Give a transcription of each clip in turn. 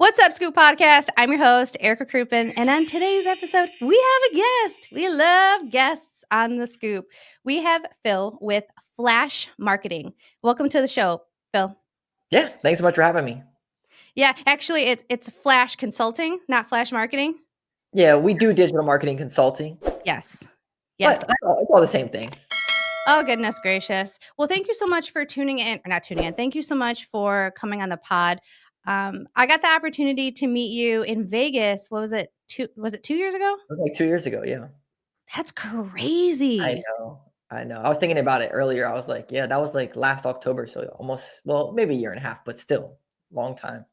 What's up, Scoop Podcast? I'm your host, Erica Kruppen, and on today's episode, we have a guest. We love guests on the Scoop. We have Phil with Phlash Marketing. Welcome to the show, Phil. Yeah, thanks so much for having me. Yeah, actually, it's Phlash Consulting, not Phlash Marketing. Yeah, we do digital marketing consulting, Yes, yes. but it's all the same thing. Oh, goodness gracious. Well, thank you so much for tuning in, or not tuning in. Thank you so much for coming on the pod. I got the opportunity to meet you in Vegas. What was it? Was it 2 years ago? It was like 2 years ago, yeah. That's I crazy. know, I know. I was thinking about it earlier. I was like, yeah, that was like last October, so almost, well, maybe a year and a half, but still, long time.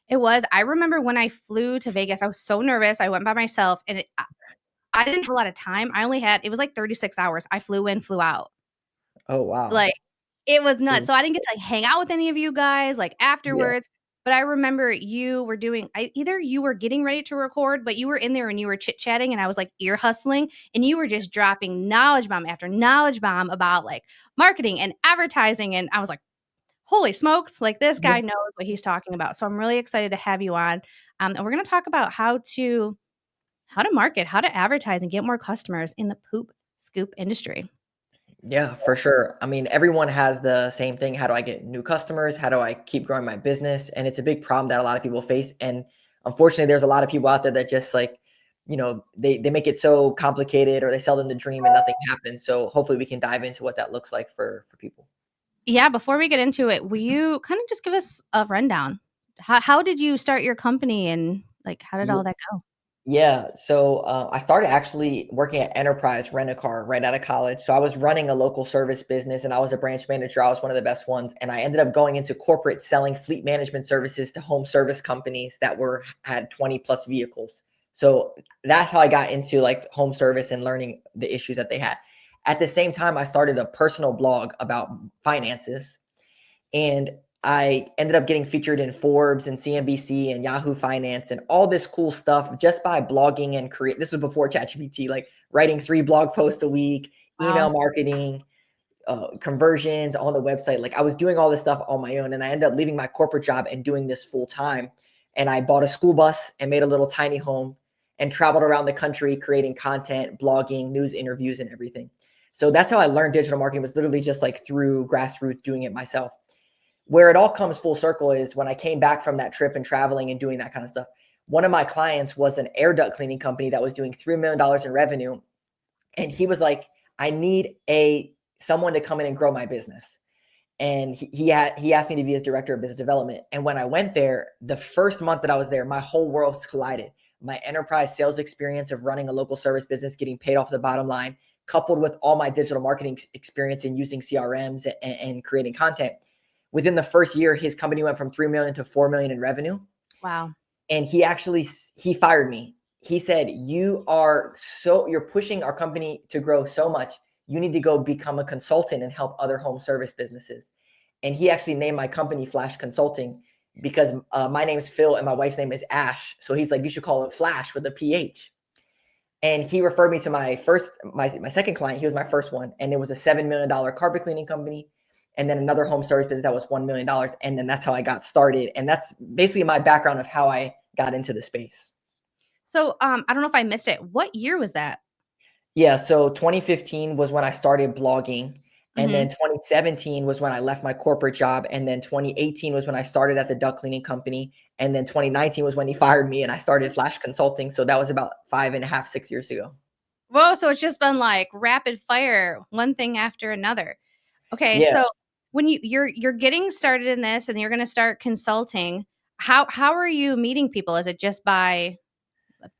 It was. I remember when I flew to Vegas, I was so nervous. I went by myself and I didn't have a lot of time. It was like 36 hours. I flew in, flew out. Oh, wow. Like, it was nuts. Mm, So I didn't get to like hang out with any of you guys like yeah, afterwards. But I remember you were either you were getting ready to record, but you were in there and you were chit chatting, and I was like ear hustling, and you were just dropping knowledge bomb after knowledge bomb about like marketing and advertising. And I was like, holy smokes, like this yeah, guy knows what he's talking about. So I'm really excited to have you on. And we're going to talk about how to market, how to advertise and get more customers in the poop scoop industry. yeah, for sure. I mean, everyone has the same thing. How do I get new customers? How do I keep growing my business? And it's a big problem that a lot of people face. And unfortunately, there's a lot of people out there that just like, they make it so complicated or they sell them the dream and nothing happens. So hopefully we can dive into what that looks like for people. Yeah, before we get into it, will you kind of just give us a rundown? How did you start your company and like how did all that go? Yeah, so I started actually working at Enterprise Rent a Car right out of college. So I was running a local service business and I was a branch manager. I was one of the best ones. And I ended up going into corporate selling fleet management services to home service companies that had 20 plus vehicles. So that's how I got into like home service and learning the issues that they had. At the same time, I started a personal blog about finances. And I ended up getting featured in Forbes and CNBC and Yahoo Finance and all this cool stuff just by blogging and create. This was before ChatGPT, like writing 3 blog posts a week, email Wow. marketing, conversions on the website. Like I was doing all this stuff on my own, and I ended up leaving my corporate job and doing this full time. And I bought a school bus and made a little tiny home and traveled around the country creating content, blogging, news interviews, and everything. So that's how I learned digital marketing, was literally just like through grassroots doing it myself. Where it all comes full circle is when I came back from that trip and traveling and doing that kind of stuff. One of my clients was an air duct cleaning company that was doing $3 million in revenue. And he was like, I need someone to come in and grow my business. And he asked me to be his director of business development. And when I went there, the first month that I was there, my whole world collided. My enterprise sales experience of running a local service business, getting paid off the bottom line, coupled with all my digital marketing experience in using CRMs and creating content. Within the first year, his company went from 3 million to 4 million in revenue. Wow. And he fired me. He said, you're pushing our company to grow so much. You need to go become a consultant and help other home service businesses. And he actually named my company Phlash Consulting because my name is Phil and my wife's name is Ash. So he's like, you should call it Phlash with a PH. And he referred me to my second client. He was my first one. And it was a $7 million carpet cleaning company. And then another home service business that was $1 million. And then that's how I got started. And that's basically my background of how I got into the space. So I don't know if I missed it. What year was that? Yeah, so 2015 was when I started blogging, and Hmm. then 2017 was when I left my corporate job, and then 2018 was when I started at the duct cleaning company, and then 2019 was when he fired me and I started Phlash Consulting. So that was about 5.5, 6 years ago. Whoa, so it's just been like rapid fire, one thing after another. Okay, Yeah. so when you're getting started in this and you're going to start consulting, how are you meeting people? Is it just by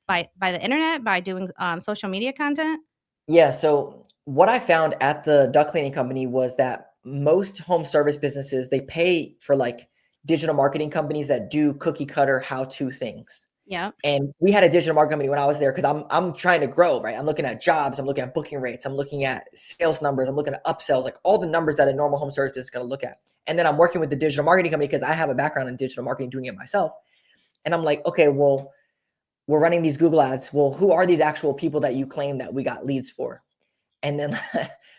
the internet, by doing social media content? Yeah, so what I found at the duct cleaning company was that most home service businesses, they pay for like digital marketing companies that do cookie cutter how-to things. Yeah. And we had a digital marketing company when I was there because I'm trying to grow, right? I'm looking at jobs, I'm looking at booking rates, I'm looking at sales numbers, I'm looking at upsells, like all the numbers that a normal home service business is going to look at. And then I'm working with the digital marketing company because I have a background in digital marketing, doing it myself. And I'm like, okay, well, we're running these Google ads. Well, who are these actual people that you claim that we got leads for? And then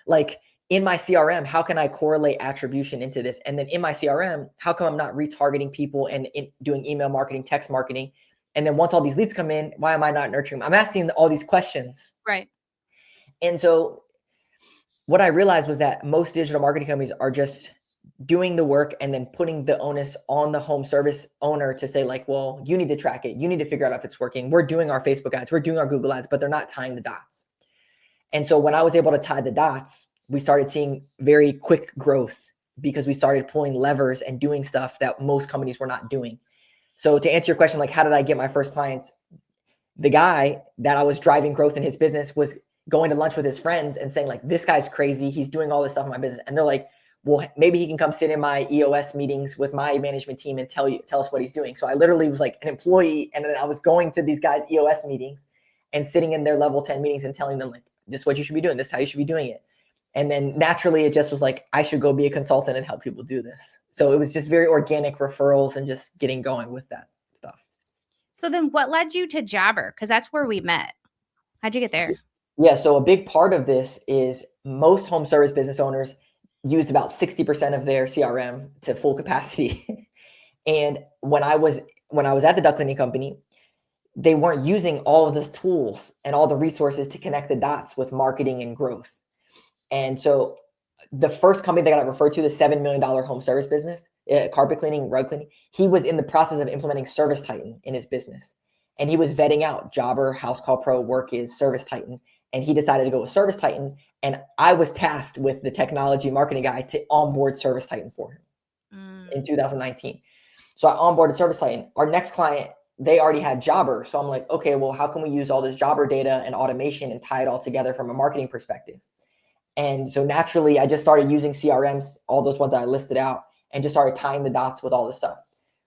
like in my CRM, how can I correlate attribution into this? And then in my CRM, how come I'm not retargeting people and doing email marketing, text marketing? And then once all these leads come in, why am I not nurturing them? I'm asking all these questions. Right. And so what I realized was that most digital marketing companies are just doing the work and then putting the onus on the home service owner to say like, well, you need to track it. You need to figure out if it's working. We're doing our Facebook ads, we're doing our Google ads, but they're not tying the dots. And so when I was able to tie the dots, we started seeing very quick growth because we started pulling levers and doing stuff that most companies were not doing. So to answer your question, like, how did I get my first clients? The guy that I was driving growth in his business was going to lunch with his friends and saying like, this guy's crazy. He's doing all this stuff in my business. And they're like, well, maybe he can come sit in my EOS meetings with my management team and tell us what he's doing. So I literally was like an employee. And then I was going to these guys' EOS meetings and sitting in their level 10 meetings and telling them like, this is what you should be doing. This is how you should be doing it. And then naturally it just was like, I should go be a consultant and help people do this. So it was just very organic referrals and just getting going with that stuff. So then what led you to Jobber? Because that's where we met. How'd you get there? Yeah, so a big part of this is most home service business owners use about 60% of their CRM to full capacity. And when I was at the duck cleaning company, they weren't using all of the tools and all the resources to connect the dots with marketing and growth. And so the first company that I got referred to, the $7 million home service business, carpet cleaning, rug cleaning, he was in the process of implementing Service Titan in his business. And he was vetting out Jobber, House Call Pro, Workiz, Service Titan. And he decided to go with Service Titan. And I was tasked with the technology marketing guy to onboard Service Titan for him in 2019. So I onboarded Service Titan. Our next client, they already had Jobber. So I'm like, okay, well, how can we use all this Jobber data and automation and tie it all together from a marketing perspective? And so naturally, I just started using CRMs, all those ones I listed out, and just started tying the dots with all this stuff.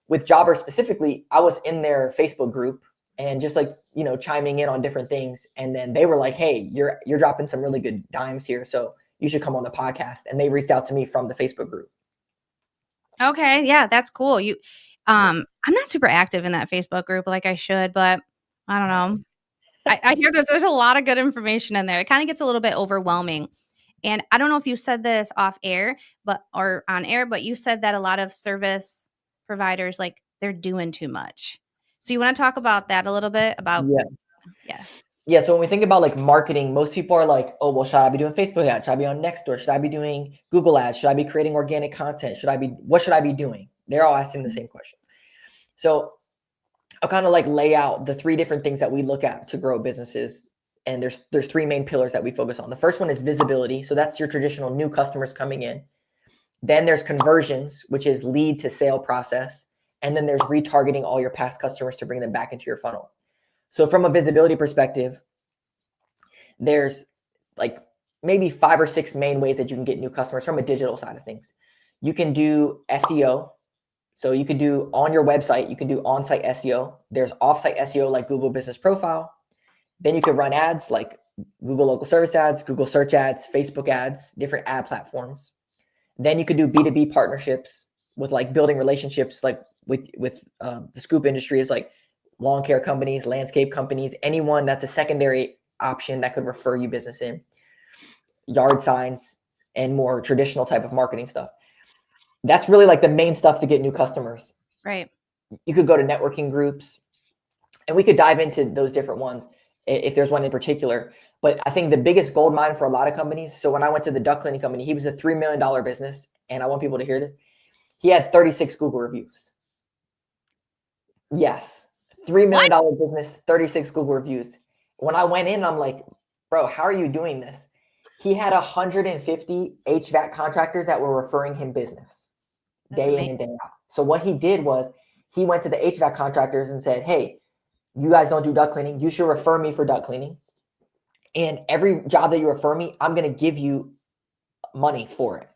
With Jobber specifically, I was in their Facebook group and just like, chiming in on different things. And then they were like, hey, you're dropping some really good dimes here. So you should come on the podcast. And they reached out to me from the Facebook group. Okay, yeah, that's cool. I'm not super active in that Facebook group like I should, but I don't know. I hear that there's a lot of good information in there. It kind of gets a little bit overwhelming. And I don't know if you said this off air, or on air, but you said that a lot of service providers, like, they're doing too much. So you want to talk about that a little bit about, Yeah. yeah. Yeah. So when we think about like marketing, most people are like, oh, well, should I be doing Facebook ads? Should I be on Nextdoor? Should I be doing Google ads? Should I be creating organic content? What should I be doing? They're all asking the same questions. So I'll kind of like lay out the three different things that we look at to grow businesses. And there's three main pillars that we focus on. The first one is visibility. So that's your traditional new customers coming in. Then there's conversions, which is lead to sale process. And then there's retargeting all your past customers to bring them back into your funnel. So from a visibility perspective, there's like maybe 5 or 6 main ways that you can get new customers from a digital side of things. You can do SEO. So you can do on your website, you can do on-site SEO. There's off-site SEO like Google Business Profile. Then you can run ads like Google Local Service ads, Google Search ads, Facebook ads, different ad platforms. Then you could do B2B partnerships with like building relationships like with the scoop industry is like lawn care companies, landscape companies, anyone that's a secondary option that could refer you business in, yard signs, and more traditional type of marketing stuff. That's really like the main stuff to get new customers. Right. You could go to networking groups, and we could dive into those different ones if there's one in particular. But I think the biggest gold mine for a lot of companies. So when I went to the duck cleaning company, he was a $3 million business, and I want people to hear this. He had 36 Google reviews. Yes, $3 What? million business, 36 Google reviews. When I went in, I'm like, bro, how are you doing this? He had 150 HVAC contractors that were referring him business That's day in amazing. and day out. So what he did was he went to the HVAC contractors and said, hey, you guys don't do duct cleaning. You should refer me for duct cleaning. And every job that you refer me, I'm going to give you money for it.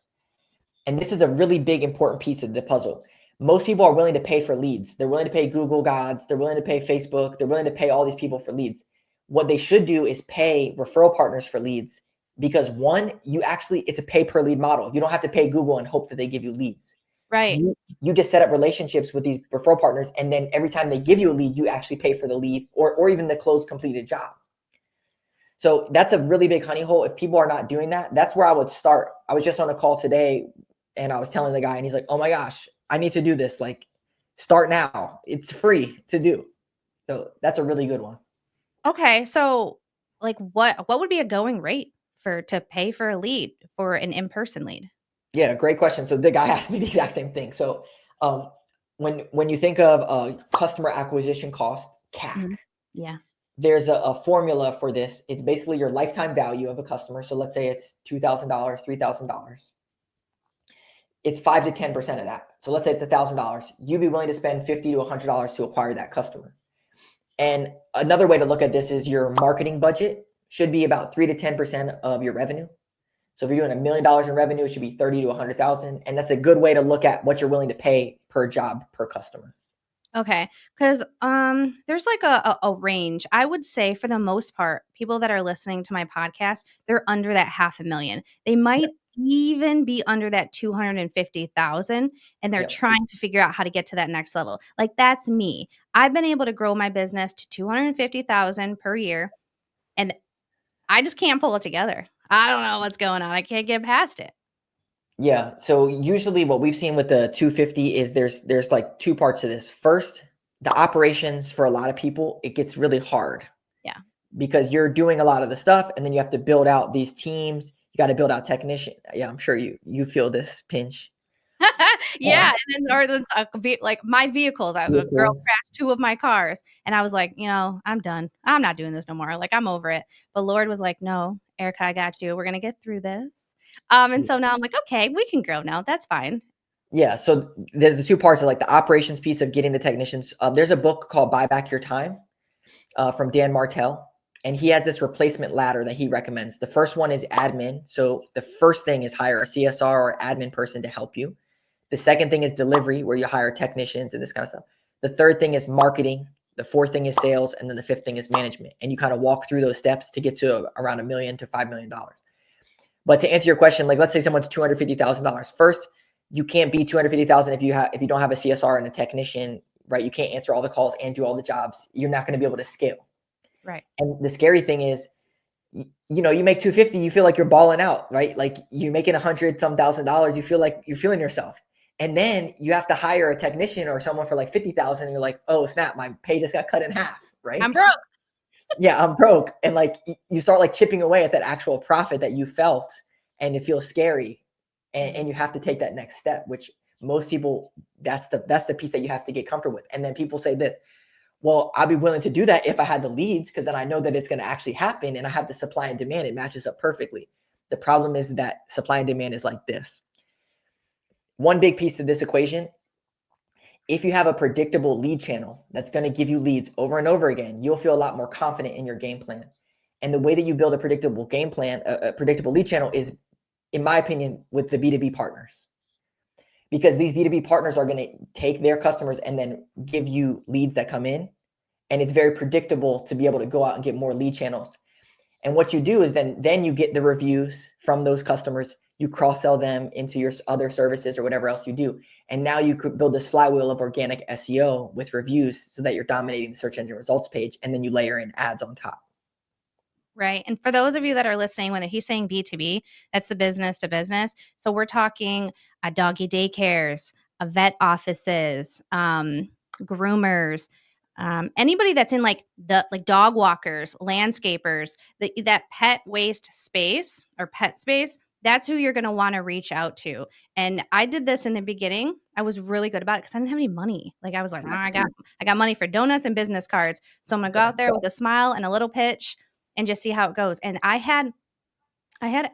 And this is a really big, important piece of the puzzle. Most people are willing to pay for leads. They're willing to pay Google gods. They're willing to pay Facebook. They're willing to pay all these people for leads. What they should do is pay referral partners for leads because one, it's a pay per lead model. You don't have to pay Google and hope that they give you leads. Right. You just set up relationships with these referral partners. And then every time they give you a lead, you actually pay for the lead or even the closed completed job. So that's a really big honey hole. If people are not doing that, that's where I would start. I was just on a call today and I was telling the guy, and he's like, oh my gosh, I need to do this. Like, start now. It's free to do. So that's a really good one. Okay, so, like, what would be a going rate for to pay for a lead, for an in-person lead? Yeah, great question. So the guy asked me the exact same thing. So um, when you think of customer acquisition cost, CAC, Mhm. Yeah. there's a formula for this. It's basically your lifetime value of a customer. So let's say it's $2,000, $3,000. It's 5 to 10% of that. So let's say it's $1,000. You'd be willing to spend $50 to $100 to acquire that customer. And another way to look at this is your marketing budget should be about 3 to 10% of your revenue. So if you're doing $1 million in revenue, it should be 30 to 100,000, and that's a good way to look at what you're willing to pay per job per customer. Okay, because there's like a range. I would say for the most part, people that are listening to my podcast, they're under that 500,000. They Yeah, might even be under that 250,000, and they're yeah, trying to figure out how to get to that next level. Like, that's me. I've been able to grow my business to 250,000 per year, and I just can't pull it together. I don't know what's going on. I can't get past it. yeah. So usually, what we've seen with the 250 is there's like two parts to this. First, the operations for a lot of people, it gets really hard Yeah. because you're doing a lot of the stuff, and then you have to build out these teams. You got to build out technician. Yeah, I'm sure you feel this pinch. Yeah, Um, and then or the like, my vehicles, a girl vehicles. crashed 2 of my cars, and I was like, I'm done. I'm not doing this no more, like, I'm over it." But Lord was like, "No, Erica, I got you. We're gonna get through this." And so now I'm like, "Okay, we can grow now. That's fine." Yeah, so there's the two parts of like the operations piece of getting the technicians. There's a book called Buy Back Your Time from Dan Martell, and he has this replacement ladder that he recommends. The first one is admin. So the first thing is hire a CSR or admin person to help you. The second thing is delivery, where you hire technicians and this kind of stuff. The third thing is marketing. The fourth thing is sales, and then the fifth thing is management. And you kind of walk through those steps to get to around $1 million to $5 million. But to answer your question, like let's say someone's $250,000. First, you can't be 250,000 if you don't have a CSR and a technician, right? You can't answer all the calls and do all the jobs. You're not going to be able to scale. Right. And the scary thing is, you make 250, you feel like you're balling out, right? Like you're making 100 some thousand dollars, you feel like you're feeling yourself. And then you have to hire a technician or someone for like 50,000, and you're like, oh snap, my pay just got cut in half, right? I'm broke. Yeah, I'm broke. And like you start like chipping away at that actual profit that you felt, and it feels scary. And Mhm. you have to take that next step, which most people, that's the piece that you have to get comfortable with. And then people say this, well, I'd be willing to do that if I had the leads, because then I know that it's going to actually happen and I have the supply and demand. It matches up perfectly. The problem is that supply and demand is like this. One big piece to this equation, if you have a predictable lead channel that's going to give you leads over and over again, you'll feel a lot more confident in your game plan. And the way that you build a predictable game plan, a predictable lead channel is, in my opinion, with the B2B partners. Because these B2B partners are going to take their customers and then give you leads that come in. And it's very predictable to be able to go out and get more lead channels. And what you do is then you get the reviews from those customers, you cross sell them into your other services or whatever else you do. And now you could build this flywheel of organic SEO with reviews so that you're dominating the search engine results page, and then you layer in ads on top. Right. And for those of you that are listening, whether he's saying B2B, that's the business to business. So we're talking doggy daycares, vet offices, groomers, anybody that's in like the like dog walkers, landscapers, that pet waste space or pet space. That's who you're going to want to reach out to. And I did this in the beginning. I was really good about it because I didn't have any money. Like, I was like, "Oh, I got money for donuts and business cards. So I'm gonna go out there with a smile and a little pitch and just see how it goes." And I had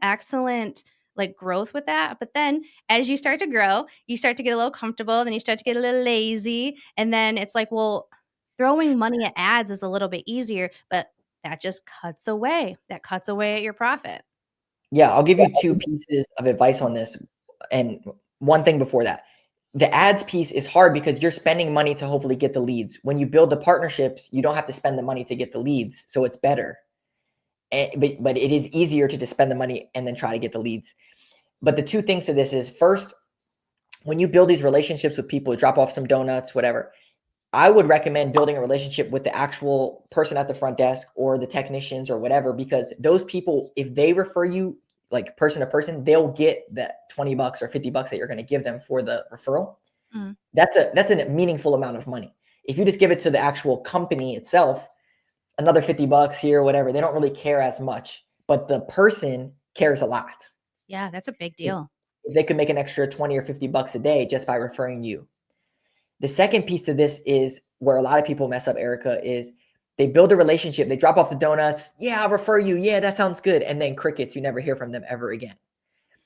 excellent like growth with that. But then as you start to grow, you start to get a little comfortable, then you start to get a little lazy, and then it's like, well, throwing money at ads is a little bit easier, but that just cuts away. That cuts away at your profit. Yeah, I'll give you two pieces of advice on this. And one thing before that, the ads piece is hard because you're spending money to hopefully get the leads. When you build the partnerships, you don't have to spend the money to get the leads. So it's better. But it is easier to just spend the money and then try to get the leads. But the two things to this is, first, when you build these relationships with people, drop off some donuts, whatever, I would recommend building a relationship with the actual person at the front desk or the technicians or whatever, because those people, if they refer you like person to person, they'll get that $20 or $50 that you're going to give them for the referral. Mm. That's a meaningful amount of money. If you just give it to the actual company itself, another $50 here, whatever, they don't really care as much, but the person cares a lot. Yeah, that's a big If, deal. if they could make an extra 20 or $50 a day just by referring you. The second piece of this is where a lot of people mess up, Erica, is they build a relationship. They drop off the donuts. Yeah, I'll refer you. Yeah, that sounds good. And then crickets, you never hear from them ever again.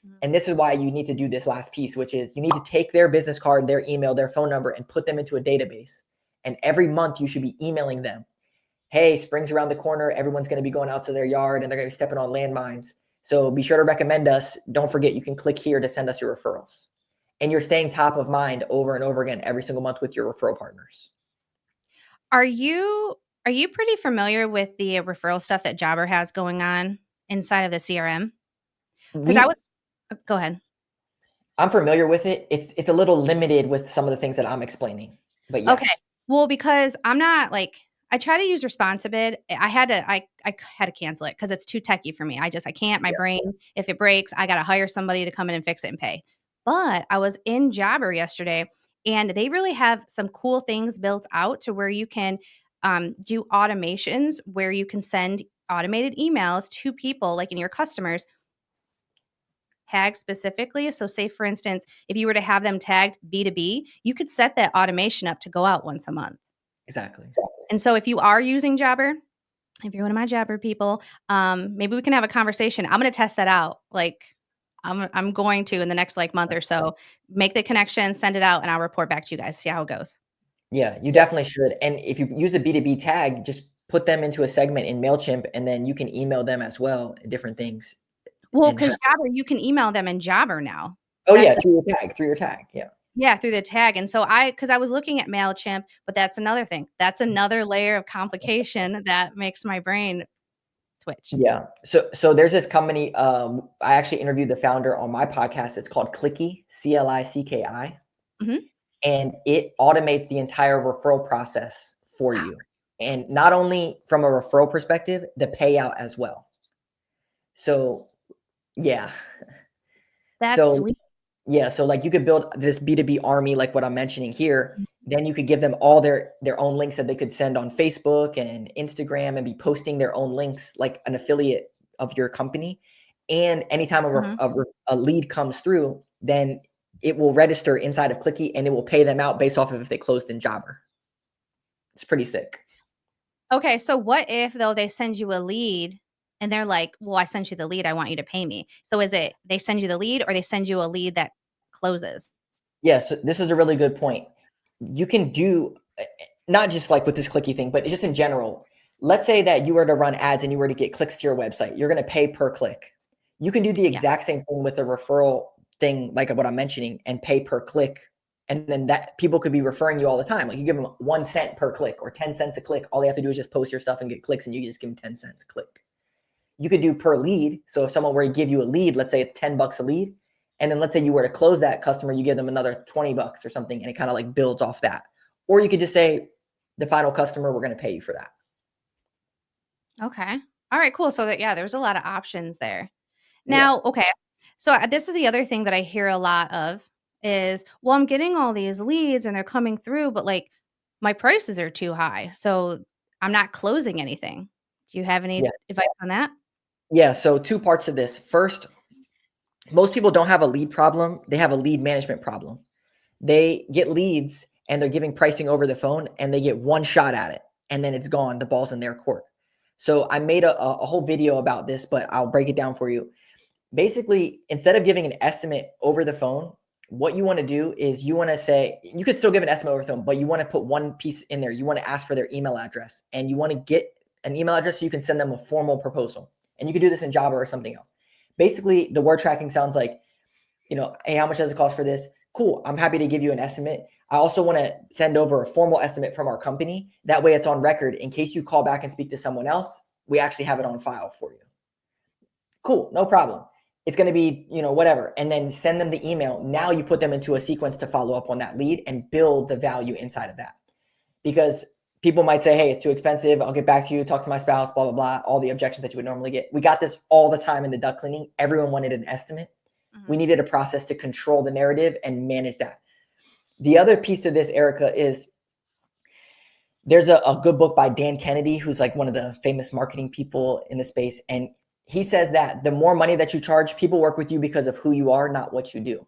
Mhm. And this is why you need to do this last piece, which is you need to take their business card, their email, their phone number, and put them into a database. And every month you should be emailing them. Hey, spring's around the corner. Everyone's going to be going out to their yard and they're going to be stepping on landmines. So be sure to recommend us. Don't forget, you can click here to send us your referrals. And you're staying top of mind over and over again every single month with your referral partners. Are you are you pretty familiar with the referral stuff that Jobber has going on inside of the CRM? Because I was We go ahead. I'm familiar with it. It's a little limited with some of the things that I'm explaining. But Okay. yes. Well, because I'm not like I try to use Responsibid. I had to cancel it because it's too techy for me. I can't. My Yeah. brain, if it breaks, I gotta hire somebody to come in and fix it and pay. But I was in Jobber yesterday, and they really have some cool things built out to where you can do automations where you can send automated emails to people, like in your customers, tagged specifically. So, say for instance, if you were to have them tagged B2B, you could set that automation up to go out once a month. Exactly. And so, if you are using Jobber, if you're one of my Jabber people, maybe we can have a conversation. I'm gonna test that out. Like, I'm going to in the next like month or so make the connection, send it out, and I'll report back to you guys. See how it goes. Yeah, you definitely should. And if you use a B2B tag, just put them into a segment in MailChimp and then you can email them as well, different things. Well, And because Jabber, you can email them in Jabber now. oh That's yeah, the through your tag. Yeah. Yeah, through the tag. And so because I was looking at Mailchimp, but that's another thing. That's another layer of complication that makes my brain twitch. Yeah. So there's this company. I actually interviewed the founder on my podcast. It's called Clicky, CLICKI, Mhm. and it automates the entire referral process for Wow, you. And not only from a referral perspective, the payout as well. So yeah. that's So sweet. yeah, so like you could build this B2B army like what I'm mentioning here. Then you could give them all their own links that they could send on Facebook and Instagram and be posting their own links like an affiliate of your company. And anytime Mhm. a lead comes through, then it will register inside of Clicky and it will pay them out based off of if they closed in Jobber. It's pretty sick. Okay, so what if though they send you a lead and they're like, "Well, I sent you the lead. I want you to pay me." So is it they send you the lead or they send you a lead that closes? Yes, this is a really good point. You can do not just like with this clicky thing, but just in general. Let's say that you were to run ads and you were to get clicks to your website. You're going to pay per click. You can do the Yeah. exact same thing with a referral thing, like what I'm mentioning, and pay per click. And then that people could be referring you all the time. Like you give them 1 cent per click or 10 cents a click. All they have to do is just post your stuff and get clicks, and you just give them 10 cents a click. You could do per lead. So if someone were to give you a lead, let's say it's $10 a lead, and then let's say you were to close that customer, you give them another $20 or something, and it kind of like builds off that. Or you could just say, the final customer, we're going to pay you for that. Okay. All right, cool. So that yeah, there's a lot of options there. Yeah. Now, okay. So this is the other thing that I hear a lot of is, well, I'm getting all these leads and they're coming through, but like my prices are too high. So I'm not closing anything. Do you have Yeah. any advice on that? Yeah. So two parts of this. First, most people don't have a lead problem. They have a lead management problem. They get leads and they're giving pricing over the phone and they get one shot at it and then it's gone. The ball's in their court. So I made a whole video about this, but I'll break it down for you. Basically, instead of giving an estimate over the phone, what you want to do is you want to say, you could still give an estimate over the phone, but you want to put one piece in there. You want to ask for their email address and you want to get an email address so you can send them a formal proposal. And you can do this in Java or something else. Basically, the word tracking sounds like, hey, how much does it cost for this? Cool. I'm happy to give you an estimate. I also want to send over a formal estimate from our company. That way it's on record in case you call back and speak to someone else. We actually have it on file for you. Cool, no problem. It's going to be, whatever. And then send them the email. Now you put them into a sequence to follow up on that lead and build the value inside of that. because people might say, hey, it's too expensive. I'll get back to you, talk to my spouse, blah, blah, blah. All the objections that you would normally get. We got this all the time in the duct cleaning. Everyone wanted an estimate. We needed a process to control the narrative and manage that. The other piece of this, Erica, is there's a good book by Dan Kennedy, who's like one of the famous marketing people in the space. And he says that the more money that you charge, people work with you because of who you are, not what you do.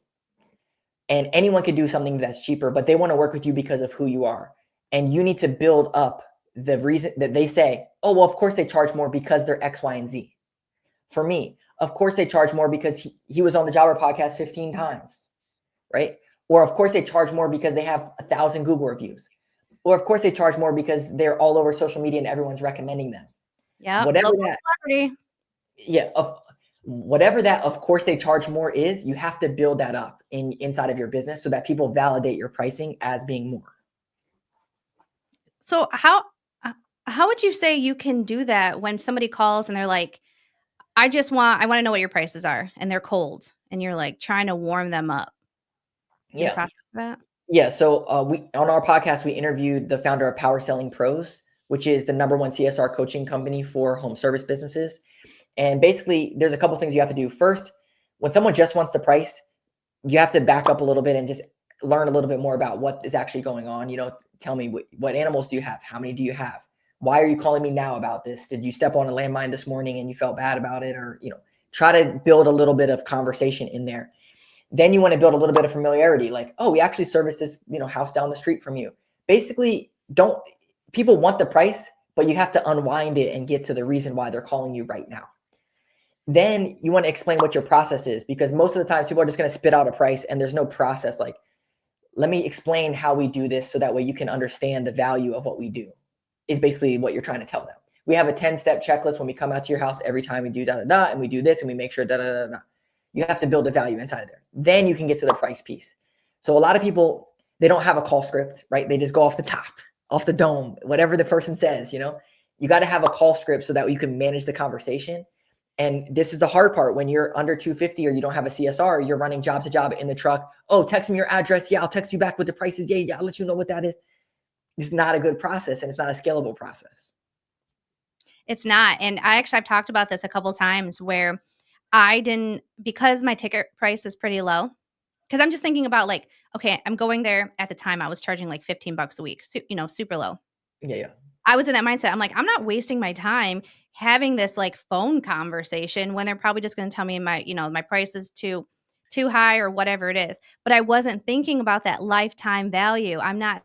And anyone could do something that's cheaper, but they want to work with you because of who you are. And you need to build up the reason that they say, oh, well, of course they charge more because they're X, Y, and Z. For me, of course they charge more because he was on the Jobber podcast 15 times, right? Or of course they charge more because they have 1,000 Google reviews. Or of course they charge more because they're all over social media and everyone's recommending them. Yep. Whatever Local that, celebrity. yeah, whatever that, of course they charge more is, you have to build that up inside of your business so that people validate your pricing as being more. So how would you say you can do that when somebody calls and they're like, I want to know what your prices are, and they're cold, and you're like trying to warm them up. Do you have a Yeah. process for that? Yeah. So we on our podcast, we interviewed the founder of Power Selling Pros, which is the #1 CSR coaching company for home service businesses. And basically, there's a couple things you have to do. First, when someone just wants the price, you have to back up a little bit and just learn a little bit more about what is actually going on. Tell me what animals do you have? How many do you have? Why are you calling me now about this? Did you step on a landmine this morning and you felt bad about it? Or, try to build a little bit of conversation in there. Then you want to build a little bit of familiarity, like, oh, we actually service this, house down the street from you. Basically, people want the price, but you have to unwind it and get to the reason why they're calling you right now. Then you want to explain what your process is, because most of the times people are just going to spit out a price and there's no process. Like, let me explain how we do this so that way you can understand the value of what we do, is basically what you're trying to tell them. We have a 10-step checklist when we come out to your house every time we do da da da, and we do this and we make sure da da da da. You have to build a value inside of there. Then you can get to the price piece. So a lot of people, they don't have a call script, right? They just go off the top, off the dome, whatever the person says. You got to have a call script so that you can manage the conversation. And this is the hard part. When you're under 250 or you don't have a CSR, you're running job to job in the truck. Oh, text me your address. Yeah, I'll text you back with the prices. Yeah, I'll let you know what that is. It's not a good process, and it's not a scalable process. It's not. And I've talked about this a couple times where because my ticket price is pretty low, because I'm just thinking about like, okay, I'm going there. At the time I was charging like $15 a week, super low. Yeah. I was in that mindset. I'm like, I'm not wasting my time having this like phone conversation when they're probably just going to tell me my price is too high or whatever it is. But I wasn't thinking about that lifetime value. I'm not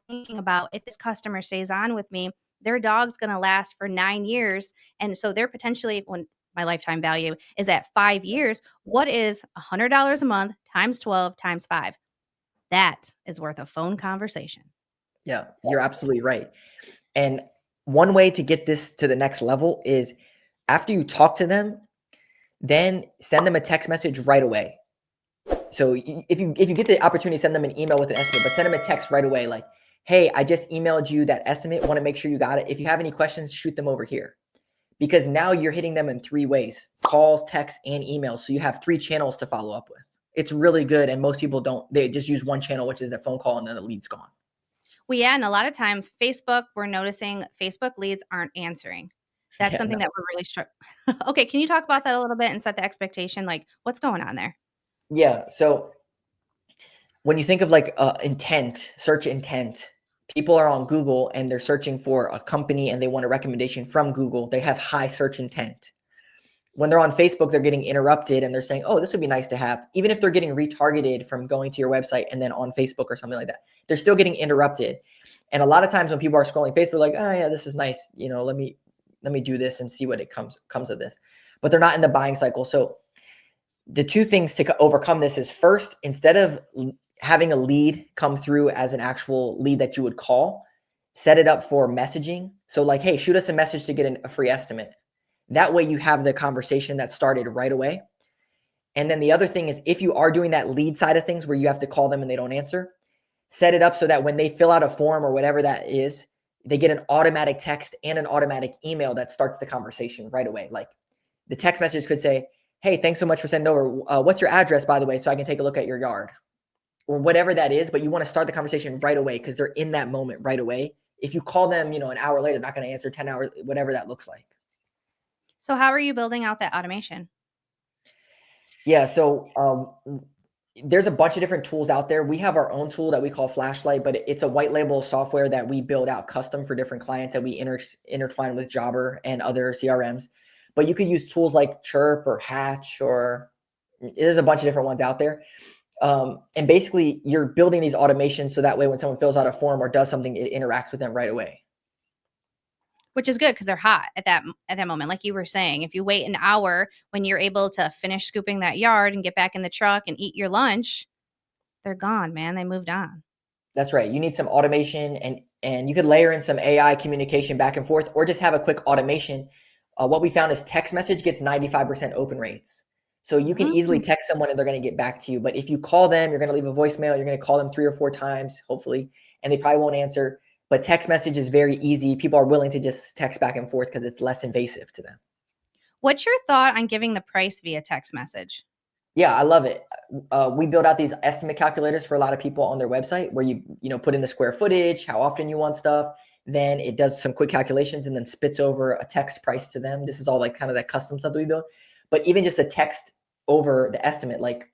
thinking about, if this customer stays on with me, their dog's going to last for 9 years. And so they're potentially, when my lifetime value is at 5 years, what is $100 a month times 12 times 5? That is worth a phone conversation. Yeah, you're absolutely right. And one way to get this to the next level is, after you talk to them, then send them a text message right away. So if you get the opportunity, send them an email with an estimate, but send them a text right away, like, hey, I just emailed you that estimate. Want to make sure you got it. If you have any questions, shoot them over here. Because now you're hitting them in 3 ways: calls, text, and emails. So you have 3 channels to follow up with. It's really good. And most people don't, they just use one channel, which is the phone call, and then the lead's gone. Well, yeah, and a lot of times we're noticing Facebook leads aren't answering. That's Yeah, no. something that we're really Okay, can you talk about that a little bit and set the expectation? Like, what's going on there? Yeah. So when you think of like intent, search intent, people are on Google and they're searching for a company and they want a recommendation from Google. They have high search intent. When they're on Facebook, they're getting interrupted and they're saying, oh, this would be nice to have. Even if they're getting retargeted from going to your website and then on Facebook or something like that, they're still getting interrupted. And a lot of times when people are scrolling Facebook, like, oh yeah, this is nice. Let me do this and see what it comes of this. But they're not in the buying cycle. So the 2 things to overcome this is, first, instead of having a lead come through as an actual lead that you would call, set it up for messaging. So like, hey, shoot us a message to get a free estimate. That way you have the conversation that started right away. And then the other thing is, if you are doing that lead side of things where you have to call them and they don't answer, set it up so that when they fill out a form or whatever that is, they get an automatic text and an automatic email that starts the conversation right away. Like, the text message could say, hey, thanks so much for sending over. What's your address, by the way, so I can take a look at your yard? or whatever that is, but you want to start the conversation right away because they're in that moment right away. If you call them, an hour later, they're not going to answer 10 hours, whatever that looks like. So how are you building out that automation? Yeah. So there's a bunch of different tools out there. We have our own tool that we call Flashlight, but it's a white label software that we build out custom for different clients that we intertwine with Jobber and other CRMs. But you could use tools like Chirp or Hatch, or there's a bunch of different ones out there. And basically, you're building these automations so that way when someone fills out a form or does something, it interacts with them right away. Which is good because they're hot at that moment. Like you were saying, if you wait an hour when you're able to finish scooping that yard and get back in the truck and eat your lunch, they're gone, man. They moved on. That's right. You need some automation, and you could layer in some AI communication back and forth, or just have a quick automation. What we found is text message gets 95% open rates. So you can easily Mm. text someone and they're going to get back to you. But if you call them, you're going to leave a voicemail, you're going to call them 3 or 4 times, hopefully, and they probably won't answer. But text message is very easy. People are willing to just text back and forth because it's less invasive to them. What's your thought on giving the price via text message? Yeah, I love it. We build out these estimate calculators for a lot of people on their website where you put in the square footage, how often you want stuff. Then it does some quick calculations and then spits over a text price to them. This is all like kind of that custom stuff that we build. But even just a text over the estimate, like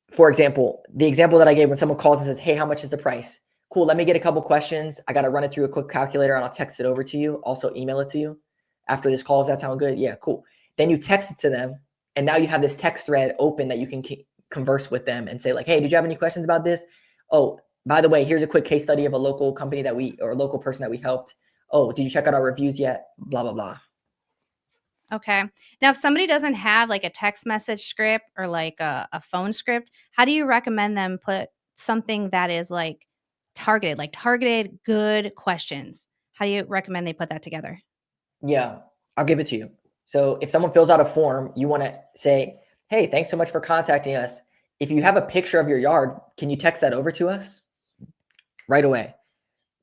for example, the example that I gave when someone calls and says, "Hey, how much is the price?" Cool. Let me get a couple questions. I got to run it through a quick calculator and I'll text it over to you. Also, email it to you after this call. Does that sound good? Yeah, cool. Then you text it to them, and now you have this text thread open that you can converse with them and say, like, "Hey, did you have any questions about this? Oh, by the way, here's a quick case study of a local company or a local person that we helped. Oh, did you check out our reviews yet? Blah blah blah." Okay. Now, if somebody doesn't have like a text message script or like a phone script, how do you recommend them put something that is like targeted good questions? How do you recommend they put that together? Yeah, I'll give it to you. So if someone fills out a form, you want to say, "Hey, thanks so much for contacting us. If you have a picture of your yard, can you text that over to us right away?"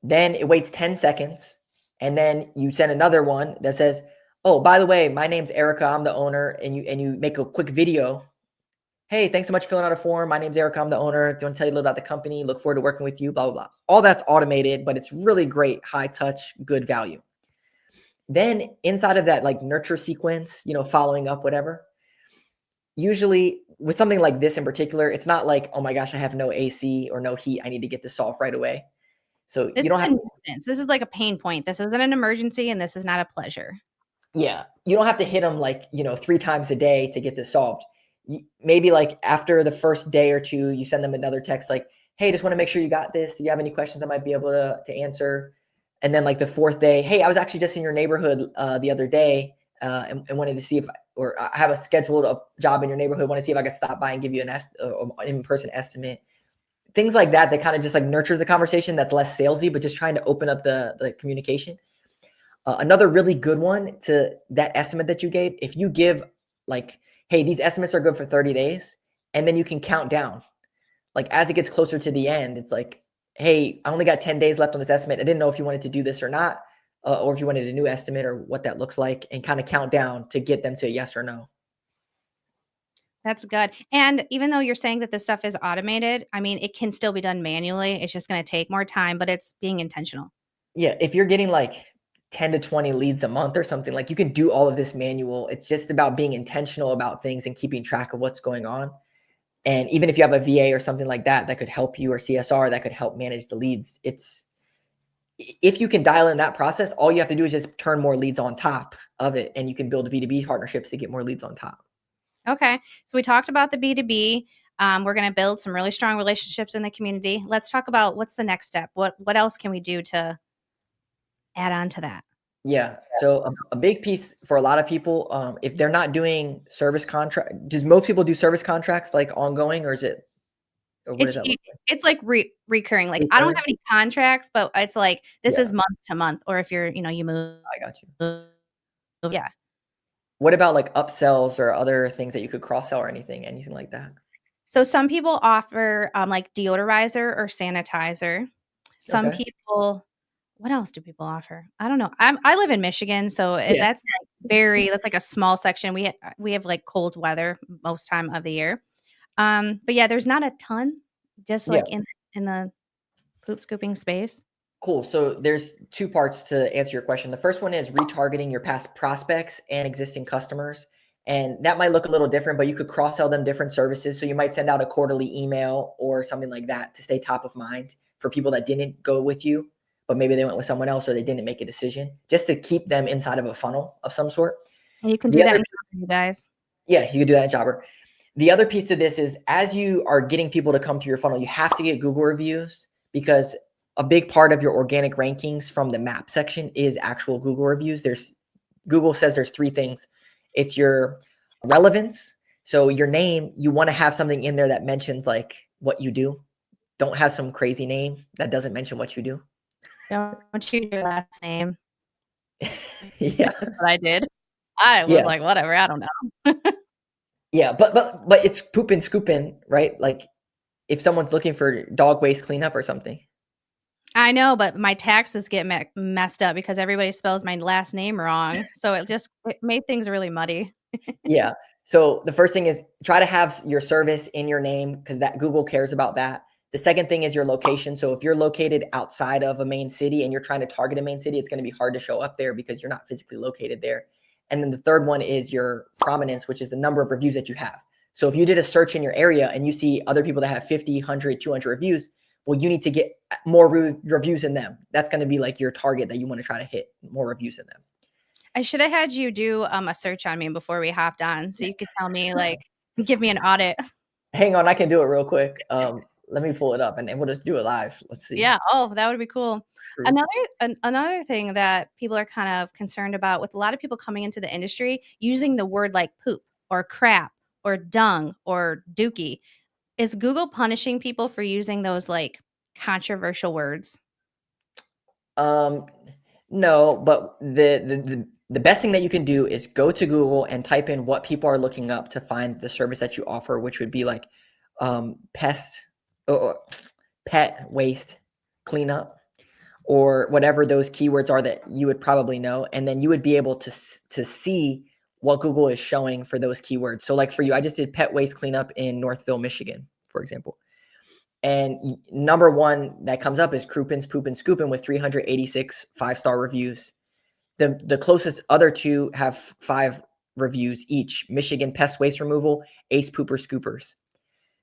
Then it waits 10 seconds. And then you send another one that says, "Oh, by the way, my name's Erica. I'm the owner." And you make a quick video. "Hey, thanks so much for filling out a form. My name's Erica. I'm the owner. Do want to tell you a little about the company. Look forward to working with you, blah, blah, blah." All that's automated, but it's really great, high touch, good value. Then inside of that, like nurture sequence, following up, whatever, usually with something like this in particular, it's not like, "Oh my gosh, I have no AC or no heat. I need to get this solved right away." So This you is don't a have, nuisance. This is like a pain point. This isn't an emergency and this is not a pleasure. yeah, you don't have to hit them like, 3 times a day to get this solved. Maybe like after the first day or two, you send them another text like, "Hey, just want to make sure you got this. Do you have any questions I might be able to answer?" And then like the fourth day, "Hey, I was actually just in your neighborhood the other day and wanted to see if, or I have a scheduled job in your neighborhood. Want to see if I could stop by and give you an in-person estimate." Things like that kind of just like nurtures the conversation. That's less salesy, but just trying to open up the communication. Another really good one to that estimate that you gave, if you give like, "Hey, these estimates are good for 30 days," and then you can count down. Like as it gets closer to the end, it's like, "Hey, I only got 10 days left on this estimate. I didn't know if you wanted to do this or not, or if you wanted a new estimate or what that looks like," and kind of count down to get them to a yes or no. That's good. And even though you're saying that this stuff is automated, I mean, it can still be done manually. It's just going to take more time, but it's being intentional. Yeah, if you're getting like 10 to 20 leads a month or something, like you can do all of this manual. It's just about being intentional about things and keeping track of what's going on. And even if you have a VA or something like that that could help you, or CSR that could help manage the leads, if you can dial in that process, all you have to do is just turn more leads on top of it, and you can build B2B partnerships to get more leads on top. Okay. So we talked about the B2B. We're going to build some really strong relationships in the community. Let's talk about what's the next step. What else can we do to add on to that? Yeah. So a big piece for a lot of people, if they're not doing service contract, does most people do service contracts like ongoing, or is it, or what does It's that you look like? it's like recurring. Like I don't Recurring? have any contracts, but it's like this Yeah, is month to month. Or if you move, I got you. yeah. What about like upsells or other things that you could cross sell or anything like that? So some people offer like deodorizer or sanitizer. Some Okay. people, what else do people offer? I don't know. I live in Michigan, so Yeah. that's like that's like a small section. We have like cold weather most time of the year. But yeah, there's not a ton just Yeah. like in the poop scooping space? Cool. So there's two parts to answer your question. The first one is retargeting your past prospects and existing customers. And that might look a little different, but you could cross sell them different services. So you might send out a quarterly email or something like that to stay top of mind for people that didn't go with you, but maybe they went with someone else or they didn't make a decision, just to keep them inside of a funnel of some sort. And you can The do that other, in Jobber, you guys. yeah, you could do that in Jobber. The other piece of this is as you are getting people to come to your funnel, you have to get Google reviews because a big part of your organic rankings from the map section is actual Google reviews. Google says there's three things. It's your relevance. So your name, you want to have something in there that mentions like what you do. Don't have some crazy name that doesn't mention what you do. Don't choose your last name. Yeah. That's what I did. I was Yeah. like, "Whatever, I don't know." Yeah. But it's poop and scooping, right? Like if someone's looking for dog waste cleanup or something. I know, but my taxes get messed up because everybody spells my last name wrong, so it made things really muddy. Yeah. So the first thing is try to have your service in your name because that Google cares about that. The second thing is your location. So if you're located outside of a main city and you're trying to target a main city, it's going to be hard to show up there because you're not physically located there. And then the third one is your prominence, which is the number of reviews that you have. So if you did a search in your area and you see other people that have 50, 100, 200 reviews, well, you need to get more reviews in them. That's going to be like your target that you want to try to hit more reviews in them. I shoulda had you do, a search on me before we hopped on, so you could tell me, like give me an audit. Hang on, I can do it real quick. Let me pull it up and we'll just do it live. Let's see. Yeah, oh, that would be cool. True. Another thing that people are kind of concerned about with a lot of people coming into the industry, using the word like poop or crap or dung or dookie. Is Google punishing people for using those, like, controversial words? Um, no, but the best thing that you can do is go to Google and type in what people are looking up to find the service that you offer, which would be like pest or pet waste cleanup or whatever those keywords are that you would probably know, and then you would be able to see what Google is showing for those keywords. So, like for you, I just did pet waste cleanup in Northville, Michigan, for example. And number one that comes up is Crouppins, Poop and Scoopin with 386 5-star reviews. The closest other two have 5 reviews each. Michigan Pest Waste Removal, Ace Pooper Scoopers.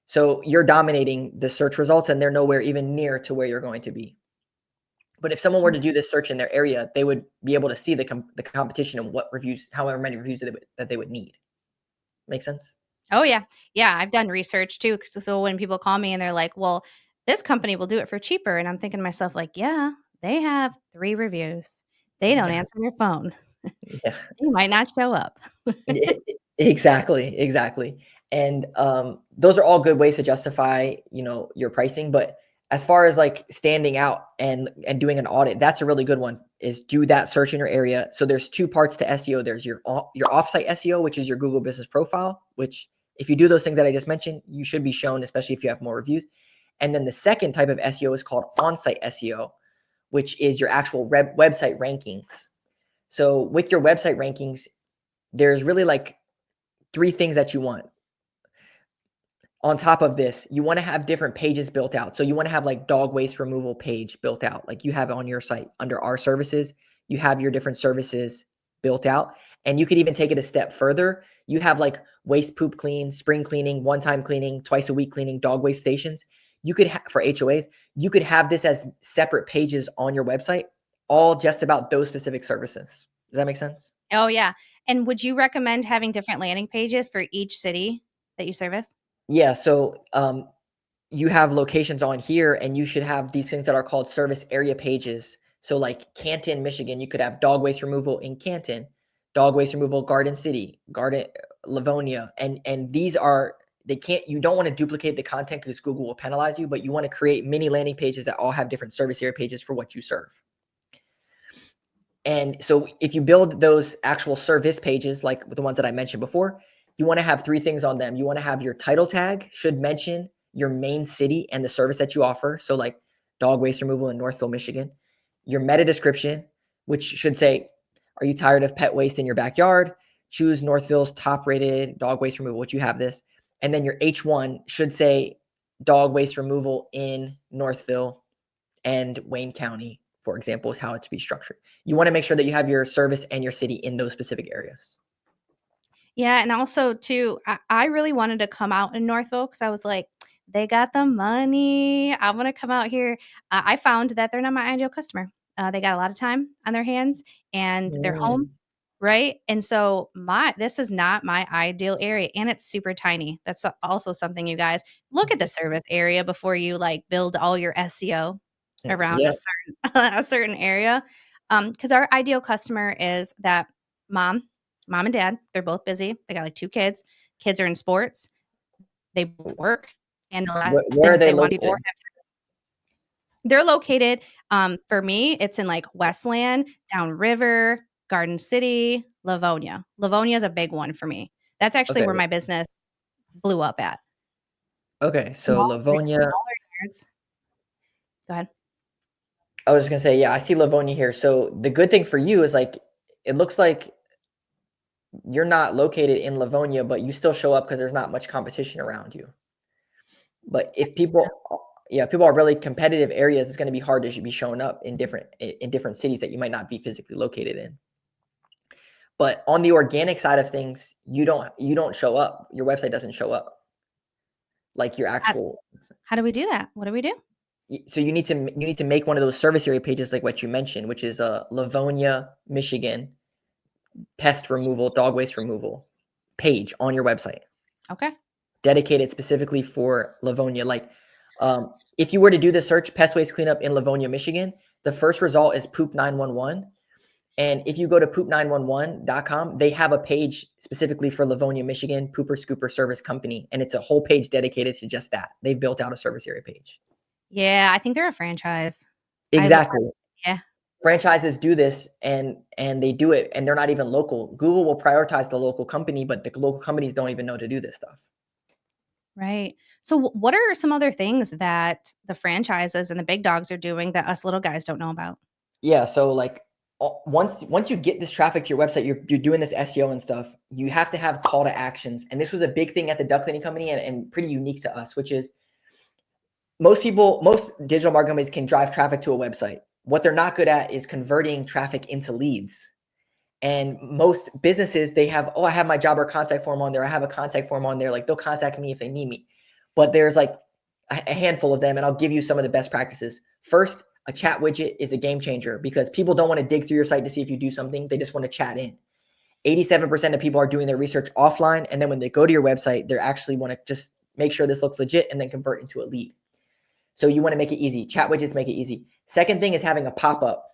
So you're dominating the search results and they're nowhere even near to where you're going to be. But if someone were to do this search in their area, they would be able to see the competition and what reviews, however many reviews that they would need. Make sense? Oh, yeah. Yeah, I've done research too, so when people call me and they're like, "Well, this company will do it for cheaper," and I'm thinking to myself like, "Yeah, they have 3 reviews. They don't Yeah. answer their phone. Yeah. They might not show up." Exactly, exactly. And those are all good ways to justify, your pricing. But as far as like standing out and doing an audit, that's a really good one. Is do that search in your area. So there's two parts to SEO. There's your offsite SEO, which is your Google Business Profile. Which if you do those things that I just mentioned, you should be shown, especially if you have more reviews. And then the second type of SEO is called on-site SEO, which is your actual website rankings. So with your website rankings, there's really like 3 things that you want. On top of this, you wanna have different pages built out. So you wanna have like dog waste removal page built out, like you have on your site under our services, you have your different services built out. And you could even take it a step further. You have like waste poop clean, spring cleaning, one-time cleaning, twice a week cleaning, dog waste stations. You could for HOAs, you could have this as separate pages on your website, all just about those specific services. Does that make sense? Oh, yeah. And would you recommend having different landing pages for each city that you service? Yeah, so you have locations on here and you should have these things that are called service area pages. So like Canton, Michigan, you could have dog waste removal in Canton, dog waste removal Garden City, Garden Livonia. And these are you don't want to duplicate the content because Google will penalize you, but you want to create mini landing pages that all have different service area pages for what you serve. And so if you build those actual service pages, like the ones that I mentioned before, you want to have 3 things on them. You want to have your title tag should mention your main city and the service that you offer. So like dog waste removal in Northville, Michigan. Your meta description, which should say, are you tired of pet waste in your backyard? Choose Northville's top rated dog waste removal, which you have this. And then your H1 should say dog waste removal in Northville and Wayne County, for example, is how it to be structured. You want to make sure that you have your service and your city in those specific areas. Yeah, and also too, I really wanted to come out in Northville because I was like, they got the money. I want to come out here. I found that they're not my ideal customer. They got a lot of time on their hands and they're home, Mm, right? And so my this is not my ideal area, and it's super tiny. That's also something, you guys look at the service area before you like build all your SEO around a yep. certain a certain area. Because our ideal customer is that mom mom and dad, they're both busy. They got like 2 kids. Kids are in sports. They work, and the last Where thing are that they they want to do or located? they're located, for me, it's in, like, Westland, Downriver, Garden City, Livonia. Livonia is a big one for me. That's actually Okay. where my business blew up at. Okay. So Small Livonia. smaller yards. Go ahead. I was just gonna say, yeah, I see Livonia here. So the good thing for you is like it looks like you're not located in Livonia, but you still show up because there's not much competition around you. But if That's true. people, yeah, people are really competitive areas, it's going to be hard to be showing up in different cities that you might not be physically located in. But on the organic side of things, you don't show up. Your website doesn't show up like your So how actual. how do we do that? What do we do? So you need to make one of those service area pages like what you mentioned, which is Livonia, Michigan pest removal, dog waste removal page on your website, Okay. dedicated specifically for Livonia. Like, if you were to do the search pest waste cleanup in Livonia, Michigan, the first result is poop 911. And if you go to poop911.com, they have a page specifically for Livonia, Michigan, Pooper Scooper Service Company. And it's a whole page dedicated to just that. They've built out a service area page. Yeah, I think they're a franchise. I looked at Exactly. yeah, Franchises do this and they do it and they're not even local. Google will prioritize the local company, but the local companies don't even know to do this stuff. right. So what are some other things that the franchises and the big dogs are doing that us little guys don't know about? Yeah, so like once you get this traffic to your website, you're doing this SEO and stuff. You have to have call to actions, and this was a big thing at the duck cleaning company and pretty unique to us, which is most digital marketing companies can drive traffic to a website. What they're not good at is converting traffic into leads. And most businesses, they have, oh, I have my job or contact form on there. I have a contact form on there. Like they'll contact me if they need me. But there's like a handful of them, and I'll give you some of the best practices. First, a chat widget is a game changer because people don't want to dig through your site to see if you do something. They just want to chat in. 87% of people are doing their research offline. And then when they go to your website, they actually want to just make sure this looks legit and then convert into a lead. So you want to make it easy. Chat widgets make it easy. Second thing is having a pop-up.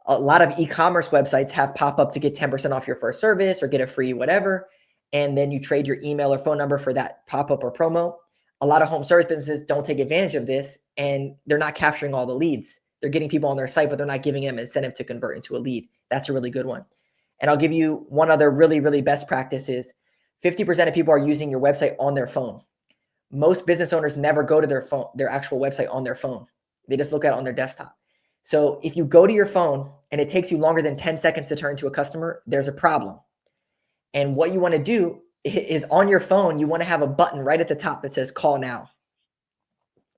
A lot of e-commerce websites have pop-up to get 10% off your first service or get a free whatever. And then you trade your email or phone number for that pop-up or promo. A lot of home service businesses don't take advantage of this and they're not capturing all the leads. They're getting people on their site, but they're not giving them an incentive to convert into a lead. That's a really good one. And I'll give you one other really, really best practice is 50% of people are using your website on their phone. Most business owners never go to their actual website on their phone. They just look at it on their desktop. So if you go to your phone and it takes you longer than 10 seconds to turn to a customer, there's a problem. And what you want to do is on your phone, you want to have a button right at the top that says call now,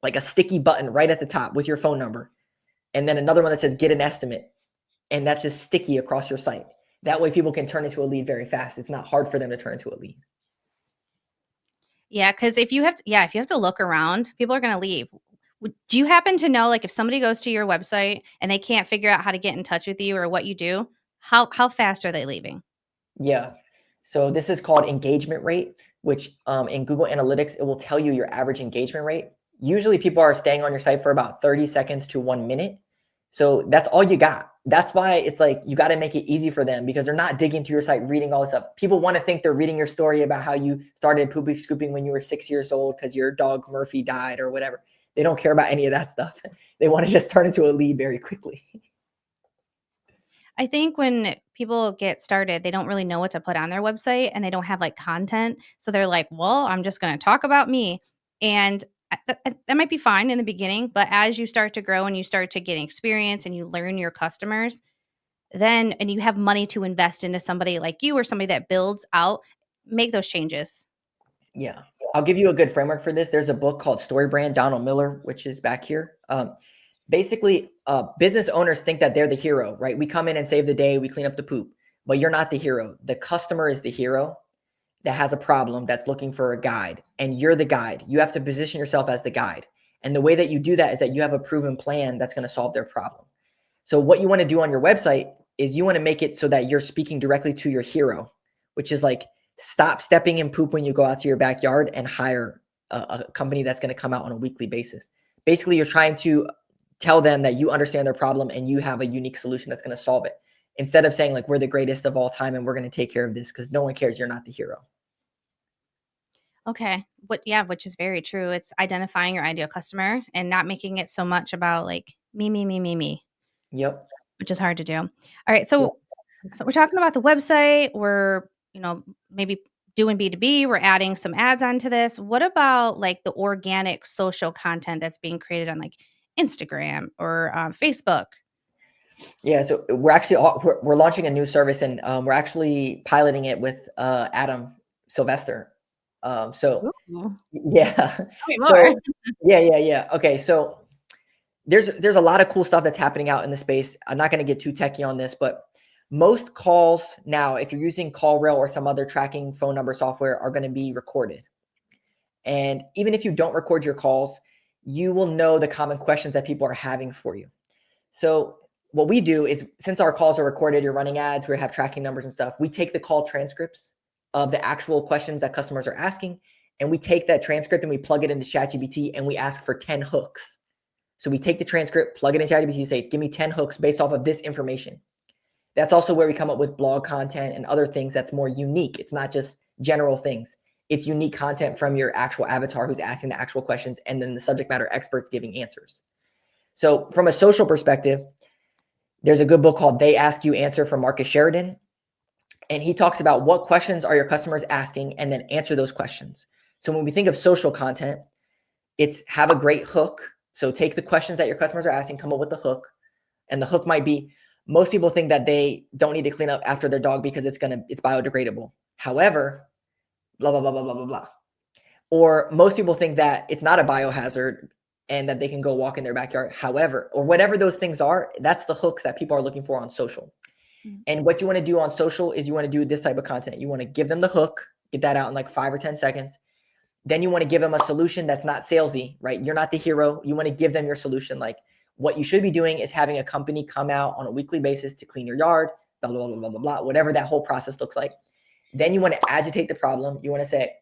like a sticky button right at the top with your phone number. And then another one that says get an estimate. And that's just sticky across your site. That way people can turn into a lead very fast. It's not hard for them to turn into a lead. Yeah, because if you have to look around, people are gonna leave. Do you happen to know, like, if somebody goes to your website and they can't figure out how to get in touch with you or what you do, how fast are they leaving? Yeah. So this is called engagement rate, which in Google Analytics, it will tell you your average engagement rate. Usually people are staying on your site for about 30 seconds to 1 minute. So that's all you got. That's why it's like you got to make it easy for them because they're not digging through your site, reading all this stuff. People want to think they're reading your story about how you started pooping scooping when you were 6 years old because your dog Murphy died or whatever. They don't care about any of that stuff. They want to just turn into a lead very quickly. I think when people get started, they don't really know what to put on their website and they don't have like content. So they're like, well, I'm just going to talk about me. And that might be fine in the beginning. But as you start to grow and you start to get experience and you learn your customers, then and you have money to invest into somebody like you or somebody that builds out, make those changes. Yeah. I'll give you a good framework for this. There's a book called Story Brand, Donald Miller, which is back here. Basically, business owners think that they're the hero, right? We come in and save the day, we clean up the poop, but you're not the hero. The customer is the hero that has a problem that's looking for a guide, and you're the guide. You have to position yourself as the guide. And the way that you do that is that you have a proven plan that's going to solve their problem. So what you want to do on your website is you want to make it so that you're speaking directly to your hero, which is like stop stepping in poop when you go out to your backyard and hire a company that's going to come out on a weekly basis. Basically, you're trying to tell them that you understand their problem and you have a unique solution that's going to solve it. Instead of saying like we're the greatest of all time and we're going to take care of this, because no one cares, you're not the hero. Okay. Yeah, which is very true. It's identifying your ideal customer and not making it so much about like me, me, me, me, me, Yep. which is hard to do. All right. Yep. So we're talking about the website. We're, maybe doing B2B. We're adding some ads onto this. What about like the organic social content that's being created on like Instagram or Facebook? Yeah, so we're launching a new service, and we're actually piloting it with Adam Sylvester. So Ooh. yeah, Tell me more. so yeah. Okay, so there's a lot of cool stuff that's happening out in the space. I'm not going to get too techie on this, but most calls now, if you're using CallRail or some other tracking phone number software, are going to be recorded. And even if you don't record your calls, you will know the common questions that people are having for you. So what we do is, since our calls are recorded, you're running ads, we have tracking numbers and stuff. We take the call transcripts of the actual questions that customers are asking, and we take that transcript and we plug it into ChatGPT and we ask for 10 hooks. So we take the transcript, plug it in ChatGPT, say, give me 10 hooks based off of this information. That's also where we come up with blog content and other things that's more unique. It's not just general things. It's unique content from your actual avatar who's asking the actual questions, and then the subject matter experts giving answers. So from a social perspective, there's a good book called They Ask You Answer from Marcus Sheridan. And he talks about what questions are your customers asking and then answer those questions. So when we think of social content, it's have a great hook. So take the questions that your customers are asking, come up with the hook. And the hook might be, most people think that they don't need to clean up after their dog because it's biodegradable. However, blah, blah, blah, blah, blah, blah, blah. Or most people think that it's not a biohazard and that they can go walk in their backyard. However, or whatever those things are, that's the hooks that people are looking for on social. Mm. And what you want to do on social is you want to do this type of content. You want to give them the hook, get that out in like 5 or 10 seconds. Then you want to give them a solution that's not salesy, right? You're not the hero. You want to give them your solution. Like, what you should be doing is having a company come out on a weekly basis to clean your yard, blah, blah, blah, blah, blah, blah, whatever that whole process looks like. Then you want to agitate the problem. You want to say,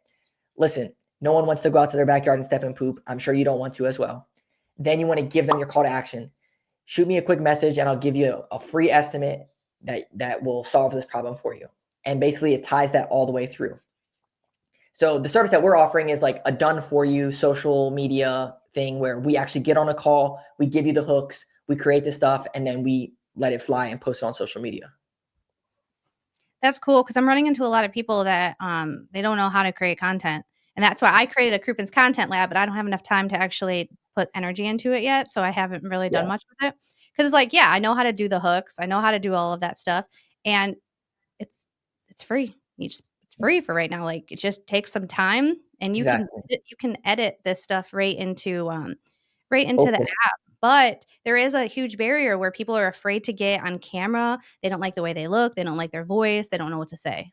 listen, no one wants to go out to their backyard and step in poop. I'm sure you don't want to as well. Then you want to give them your call to action. Shoot me a quick message and I'll give you a free estimate that will solve this problem for you. And basically it ties that all the way through. So the service that we're offering is like a done for you social media thing where we actually get on a call, we give you the hooks, we create the stuff, and then we let it fly and post it on social media. That's cool because I'm running into a lot of people that they don't know how to create content. And that's why I created a Croupen's content lab, but I don't have enough time to actually put energy into it yet. So I haven't really done Yeah, much with it. Because it's like, yeah, I know how to do the hooks. I know how to do all of that stuff. And it's it's free. It's free for right now. Like it just takes some time and exactly. you can edit this stuff right into the Okay. app. But there is a huge barrier where people are afraid to get on camera. They don't like the way they look. They don't like their voice. They don't know what to say.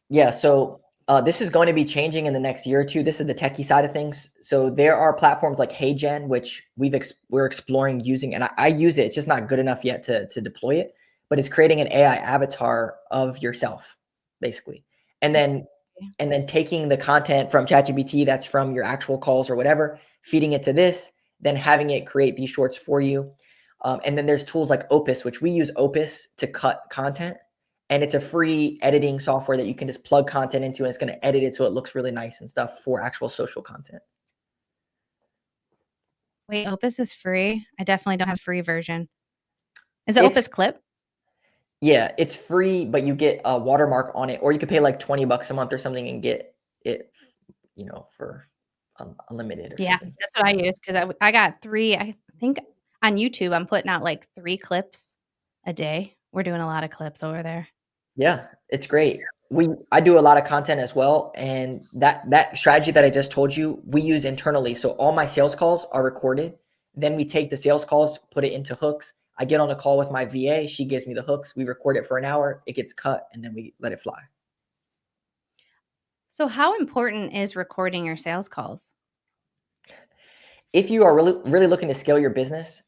Yeah, so this is going to be changing in the next year or two. This is the techie side of things. So there are platforms like HeyGen, which we're exploring using, and I use it. It's just not good enough yet to deploy it, but it's creating an AI avatar of yourself, basically, and That's then taking the content from ChatGPT that's from your actual calls or whatever, feeding it to this, then having it create these shorts for you. And then there's tools like Opus, which we use Opus to cut content, and it's a free editing software that you can just plug content into and it's going to edit it so it looks really nice and stuff for actual social content. wait, Opus is free? I definitely don't have a free version. Is it It's Opus Clip? Yeah, it's free, but you get a watermark on it, or you could pay like 20 bucks a month or something and get it, for unlimited or Yeah, something. that's what I use because I got 3 I think on YouTube, I'm putting out, like, 3 clips a day. We're doing a lot of clips over there. Yeah, it's great. I do a lot of content as well, and that strategy that I just told you, we use internally. So all my sales calls are recorded. Then we take the sales calls, put it into hooks. I get on a call with my VA. She gives me the hooks. We record it for an hour. It gets cut, and then we let it fly. So how important is recording your sales calls? If you are really looking to scale your business,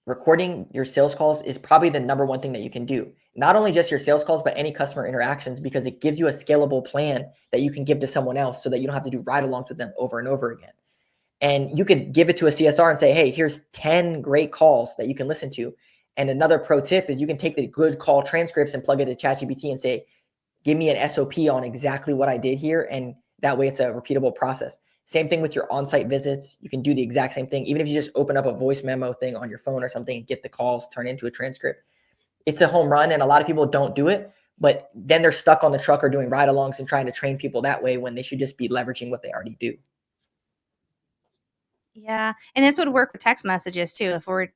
recording your sales calls is probably the number one thing that you can do. Not only just your sales calls, but any customer interactions, because it gives you a scalable plan that you can give to someone else so that you don't have to do ride alongs with them over and over again. And you could give it to a CSR and say, hey, here's 10 great calls that you can listen to. And another pro tip is you can take the good call transcripts and plug it to ChatGPT and say, give me an SOP on exactly what I did here. And that way it's a repeatable process. Same thing with your on-site visits. You can do the exact same thing. Even if you just open up a voice memo thing on your phone or something and get the calls turned into a transcript, it's a home run. And a lot of people don't do it, but then they're stuck on the truck or doing ride-alongs and trying to train people that way when they should just be leveraging what they already do. Yeah, and this would work with text messages too if we're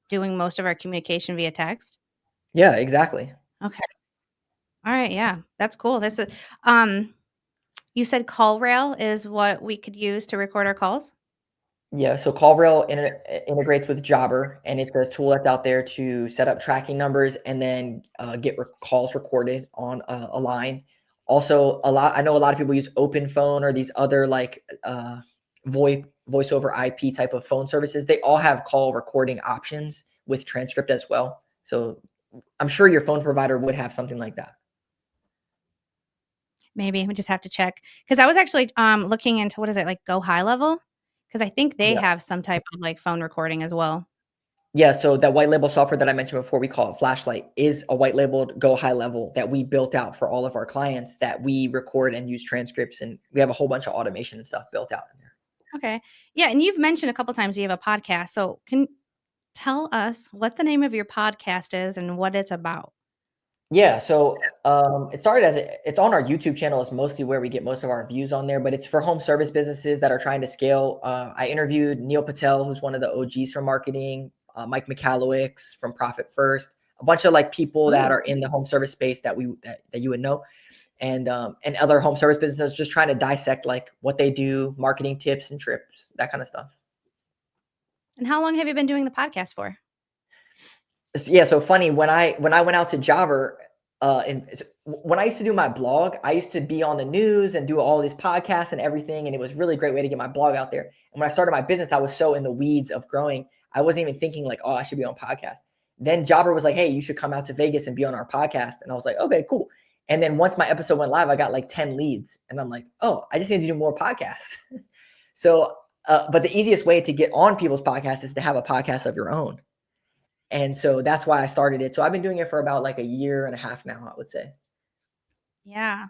doing most of our communication via text? Yeah, exactly. Okay. Alright, yeah, that's cool. This is um, you said CallRail is what we could use to record our calls? Yeah, so CallRail integrates with Jobber, and it's a tool that's out there to set up tracking numbers and then get calls recorded on a line. Also, I know a lot of people use Open Phone or these other like voice over IP type of phone services. They all have call recording options with transcript as well. So I'm sure your phone provider would have something like that. Maybe, we just have to check because I was actually, looking into what is it, like, Go High Level? Because I think they Yeah. have some type of, like, phone recording as well. Yeah, so that white label software that I mentioned before, we call it Flashlight, is a white labeled go high level that we built out for all of our clients that we record and use transcripts, and we have a whole bunch of automation and stuff built out in there. Okay. Yeah, and you've mentioned a couple times you have a podcast, so can tell us what the name of your podcast is and what it's about? Yeah, so it started it's on our YouTube channel. Is mostly where we get most of our views on there, but it's for home service businesses that are trying to scale. I interviewed Neil Patel, who's one of the OGs for marketing, Mike McCallowicks from Profit First, a bunch of like people that Ooh. are in the home service space that you would know, and other home service businesses just trying to dissect like what they do, marketing tips and trips, that kind of stuff. And how long have you been doing the podcast for? Yeah, so funny when I went out to Jobber, when I used to do my blog, I used to be on the news and do all these podcasts and everything, and it was really a great way to get my blog out there. And when I started my business, I was so in the weeds of growing, I wasn't even thinking like, oh, I should be on podcast. Then Jobber was like, hey, you should come out to Vegas and be on our podcast, and I was like, okay, cool. And then once my episode went live, I got like 10 leads, and I'm like, oh, I just need to do more podcasts. So, but the easiest way to get on people's podcasts is to have a podcast of your own. And so that's why I started it. So I've been doing it for about like a year and a half now, I would say. Yeah.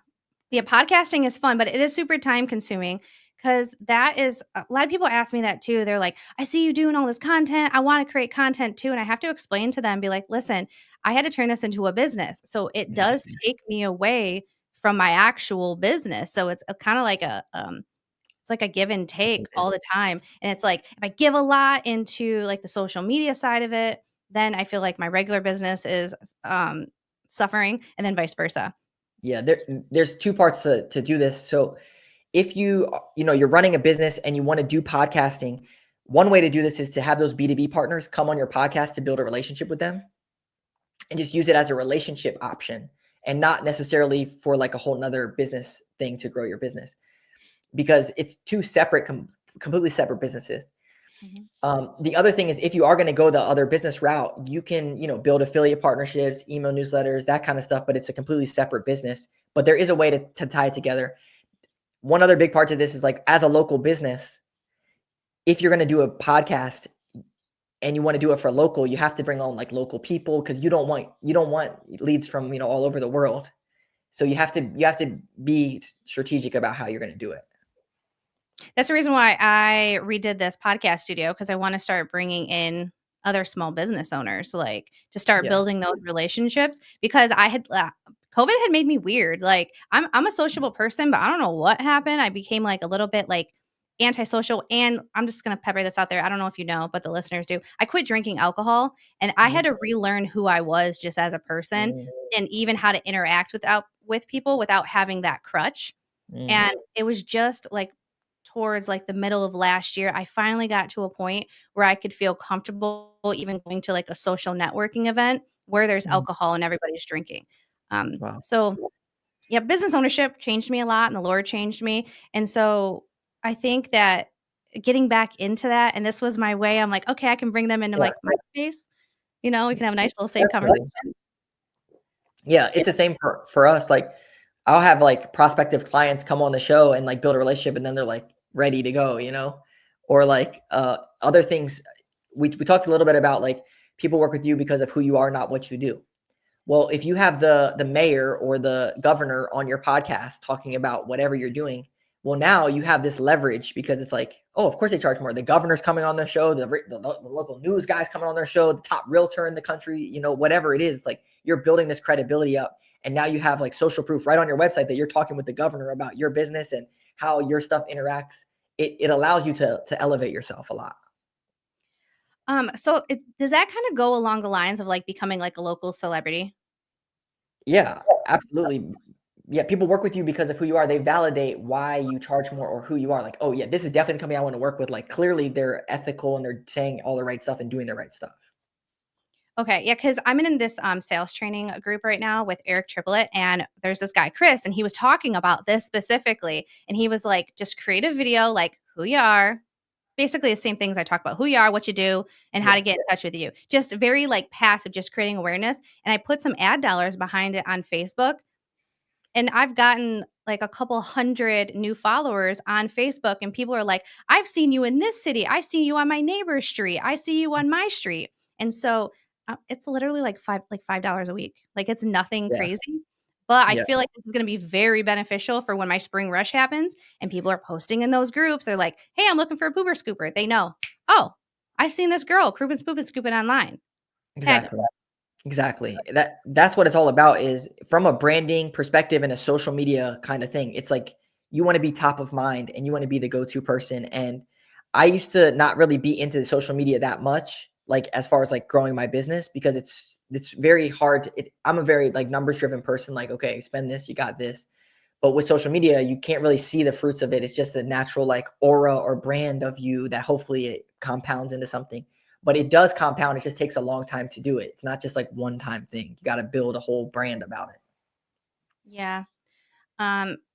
Yeah, podcasting is fun, but it is super time consuming because that is a lot of people ask me that too. They're like, I see you doing all this content. I want to create content too. And I have to explain to them, be like, listen, I had to turn this into a business. So it does take me away from my actual business. So it's kind of like it's like a give and take all the time. And it's like if I give a lot into like the social media side of it, then I feel like my regular business is suffering and then vice versa. Yeah, there's two parts to do this. So if you're running a business and you want to do podcasting, one way to do this is to have those B2B partners come on your podcast to build a relationship with them and just use it as a relationship option and not necessarily for like a whole nother business thing to grow your business, because it's two separate, completely separate businesses. Mhm. The other thing is if you are going to go the other business route, you can, build affiliate partnerships, email newsletters, that kind of stuff, but it's a completely separate business. But there is a way to tie it together. One other big part to this is like as a local business, if you're going to do a podcast and you want to do it for local, you have to bring on like local people because you don't want leads from, all over the world. So you have to be strategic about how you're going to do it. That's the reason why I redid this podcast studio because I wanna start bringing in other small business owners, like, to start Yeah. building those relationships because I had COVID had made me weird, like, I'm a sociable person, but I don't know what happened, I became, like, a little bit, like, antisocial. And I'm just going to pepper this out there. I don't know if you know, but the listeners do. I quit drinking alcohol, and I had Mhm. to relearn who I was just as a person, Mm, and even how to interact with people without having that crutch. mm, And it was just like towards like the middle of last year, I finally got to a point where I could feel comfortable even going to like a social networking event where there's mm. alcohol and everybody's drinking. Wow. So yeah, business ownership changed me a lot and the Lord changed me. And so I think that getting back into that, and this was my way, I'm like, okay, I can bring them into Yeah, like my space. We can have a nice little safe conversation. definitely. Yeah, it's the same for us. Like, I'll have like prospective clients come on the show and like build a relationship, and then they're like ready to go, or like other things. We talked a little bit about like people work with you because of who you are, not what you do. Well, if you have the mayor or the governor on your podcast talking about whatever you're doing, well, now you have this leverage because it's like, oh, of course they charge more. The governor's coming on their show, the local news guy's coming on their show, the top realtor in the country, whatever it is. It's like you're building this credibility up, and now you have like social proof right on your website that you're talking with the governor about your business and how your stuff interacts. It allows you to elevate yourself a lot. So does that kind of go along the lines of like becoming like a local celebrity? Yeah, absolutely. Yeah, people work with you because of who you are. They validate why you charge more or who you are. Like, oh yeah, this is definitely the company I want to work with. Like, clearly they're ethical and they're saying all the right stuff and doing the right stuff. Okay, yeah, because I'm in this sales training group right now with Eric Triplet, and there's this guy Chris, and he was talking about this specifically, and he was like, just create a video like who you are, basically the same things I talk about: who you are, what you do, and how Yeah, to get in touch with you. Just very like passive, just creating awareness. And I put some ad dollars behind it on Facebook, and I've gotten like a couple hundred new followers on Facebook, and people are like, "I've seen you in this city. I see you on my neighbor's street. I see you on my street." And so it's literally like $5 a week. Like it's nothing yeah, crazy. But I yeah, feel like this is going to be very beneficial for when my spring rush happens and people are posting in those groups. They're like, "Hey, I'm looking for a pooper scooper." They know, "Oh, I've seen this girl, Croup and Scooping online." Tag them. exactly. Exactly. That's what it's all about is from a branding perspective and a social media kind of thing. It's like you want to be top of mind and you want to be the go-to person. And I used to not really be into social media that much, like as far as like growing my business because it's very hard. I'm a very like numbers driven person. Like, okay, spend this, you got this. But with social media, you can't really see the fruits of it. It's just a natural like aura or brand of you that hopefully it compounds into something. But it does compound. It just takes a long time to do it. It's not just like one time thing. You got to build a whole brand about it. Yeah.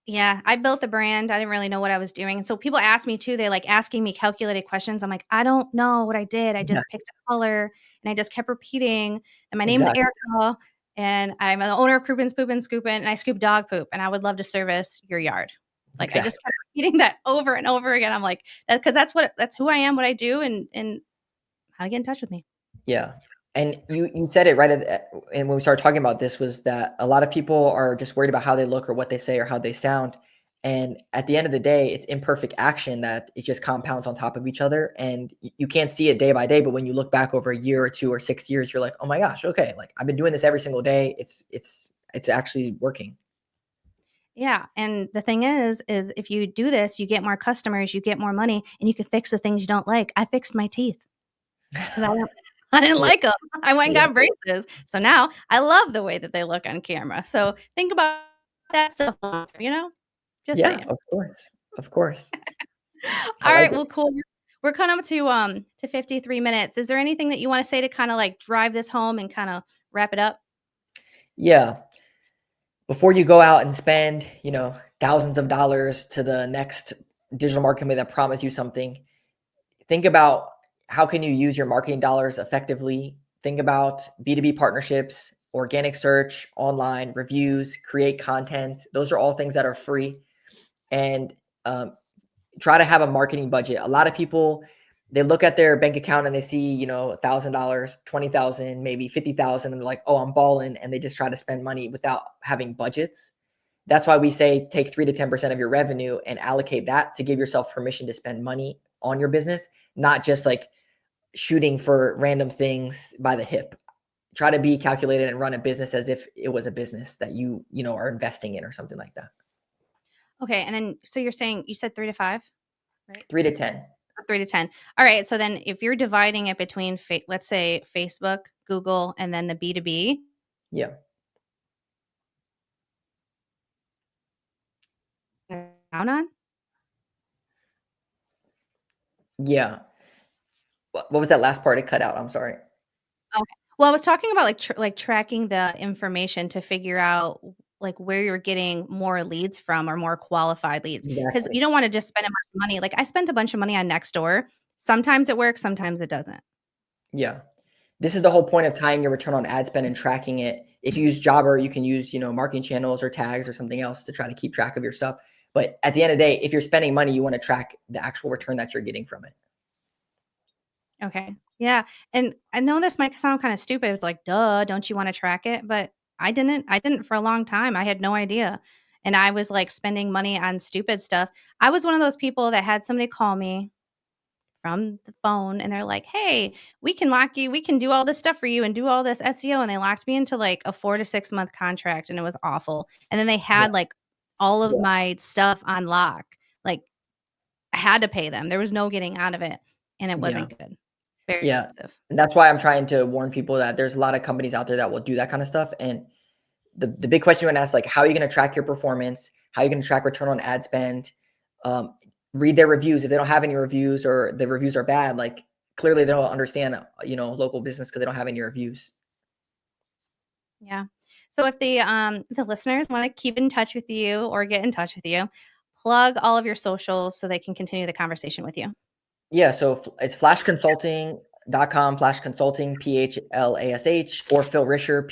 Yeah, I built the brand. I didn't really know what I was doing. And so people ask me too, they're like asking me calculated questions. I'm like, I don't know what I did. I Yeah, just picked a color and I just kept repeating. And my name's exactly. Erica. And I'm the owner of Croupin, Spoopin, Scoopin, and I scoop dog poop. And I would love to service your yard. Like I just Exactly. kept repeating that over and over again. I'm like, that because that's who I am, what I do, and how to get in touch with me. Yeah. And you said it right and when we started talking about this was that a lot of people are just worried about how they look or what they say or how they sound. And at the end of the day, it's imperfect action that it just compounds on top of each other. And you can't see it day by day, but when you look back over a year or 2 or 6 years, you're like, "Oh my gosh, okay, like I've been doing this every single day. It's actually working." Yeah, and the thing is if you do this, you get more customers, you get more money, and you can fix the things you don't like. I fixed my teeth. 'Cause I didn't Yeah, like them. I went and yeah. got braces. So now I love the way that they look on camera. So think about that stuff, Just Yeah, saying. of course. Of course. I All like right, it. well, cool. We're coming up to 53 minutes. Is there anything that you wanna say to kinda, like, drive this home and kinda wrap it up? Yeah. Before you go out and spend, thousands of dollars to the next digital marketing company that promise you something, think about how can you use your marketing dollars effectively. Think about B2B partnerships, organic search, online reviews, create content. Those are all things that are free. And um, try to have a marketing budget. A lot of people they look at their bank account and they see, $1,000, 20,000, maybe 50,000, and they're like, "Oh, I'm balling," and they just try to spend money without having budgets. That's why we say take 3 to 10% of your revenue and allocate that to give yourself permission to spend money on your business, not just like shooting for random things by the hip. Try to be calculated and run a business as if it was a business that are investing in or something like that. Okay, and then so you're saying you said 3 to 5? right? 3 to 10. 3 to 10. All right, so then if you're dividing it between let's say Facebook, Google, and then the B2B, Yeah. down on? Yeah. What was that last part? It cut out. I'm sorry. Okay. Well, I was talking about like tracking the information to figure out like where you're getting more leads from or more qualified leads because Exactly. you don't want to just spend a bunch of money. Like I spent a bunch of money on Nextdoor. Sometimes it works, sometimes it doesn't. Yeah. This is the whole point of tying your return on ad spend and tracking it. If you use Jobber, you can use, marketing channels or tags or something else to try to keep track of your stuff. But at the end of the day, if you're spending money, you want to track the actual return that you're getting from it. Okay. Yeah. And I know this might sound kind of stupid. It's like, duh, don't you want to track it? But I didn't. I didn't for a long time. I had no idea. And I was like spending money on stupid stuff. I was one of those people that had somebody call me from the phone and they're like, "Hey, we can do all this stuff for you and do all this SEO." And they locked me into like a 4 to 6 month contract and it was awful. And then they Yeah. had like all of Yeah. my stuff on lock. Like I had to pay them. There was no getting out of it. And it Yeah. wasn't good. Very Yeah. expensive. And that's why I'm trying to warn people that there's a lot of companies out there that will do that kind of stuff. And the big question you want to ask, like, how are you going to track your performance? How are you going to track return on ad spend? Read their reviews. If they don't have any reviews or the reviews are bad, like clearly they don't understand, local business because they don't have any reviews. Yeah. So if the listeners want to keep in touch with you or get in touch with you, plug all of your socials so they can continue the conversation with you. Yeah, so it's flashconsulting.com, Flash Consulting, PHLASH, or Phil Risher,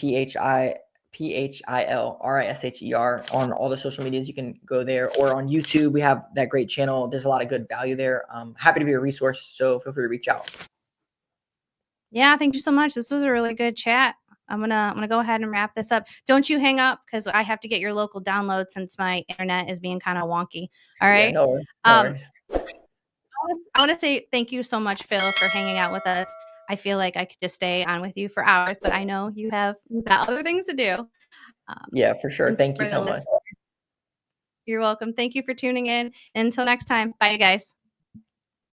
PHILRISHER on all the social medias. You can go there, or on YouTube. We have that great channel. There's a lot of good value there. Happy to be a resource, so feel free to reach out. Yeah, thank you so much. This was a really good chat. I'm gonna go ahead and wrap this up. Don't you hang up because I have to get your local download since my internet is being kind of wonky. All Yeah, right. no worries. No Um, worries. I want to say thank you so much, Phil, for hanging out with us. I feel like I could just stay on with you for hours, but I know you've got other things to do. Yeah, for sure. And Thank you for the so much. listeners, you're welcome. Thank you for tuning in. And until next time, bye, you guys.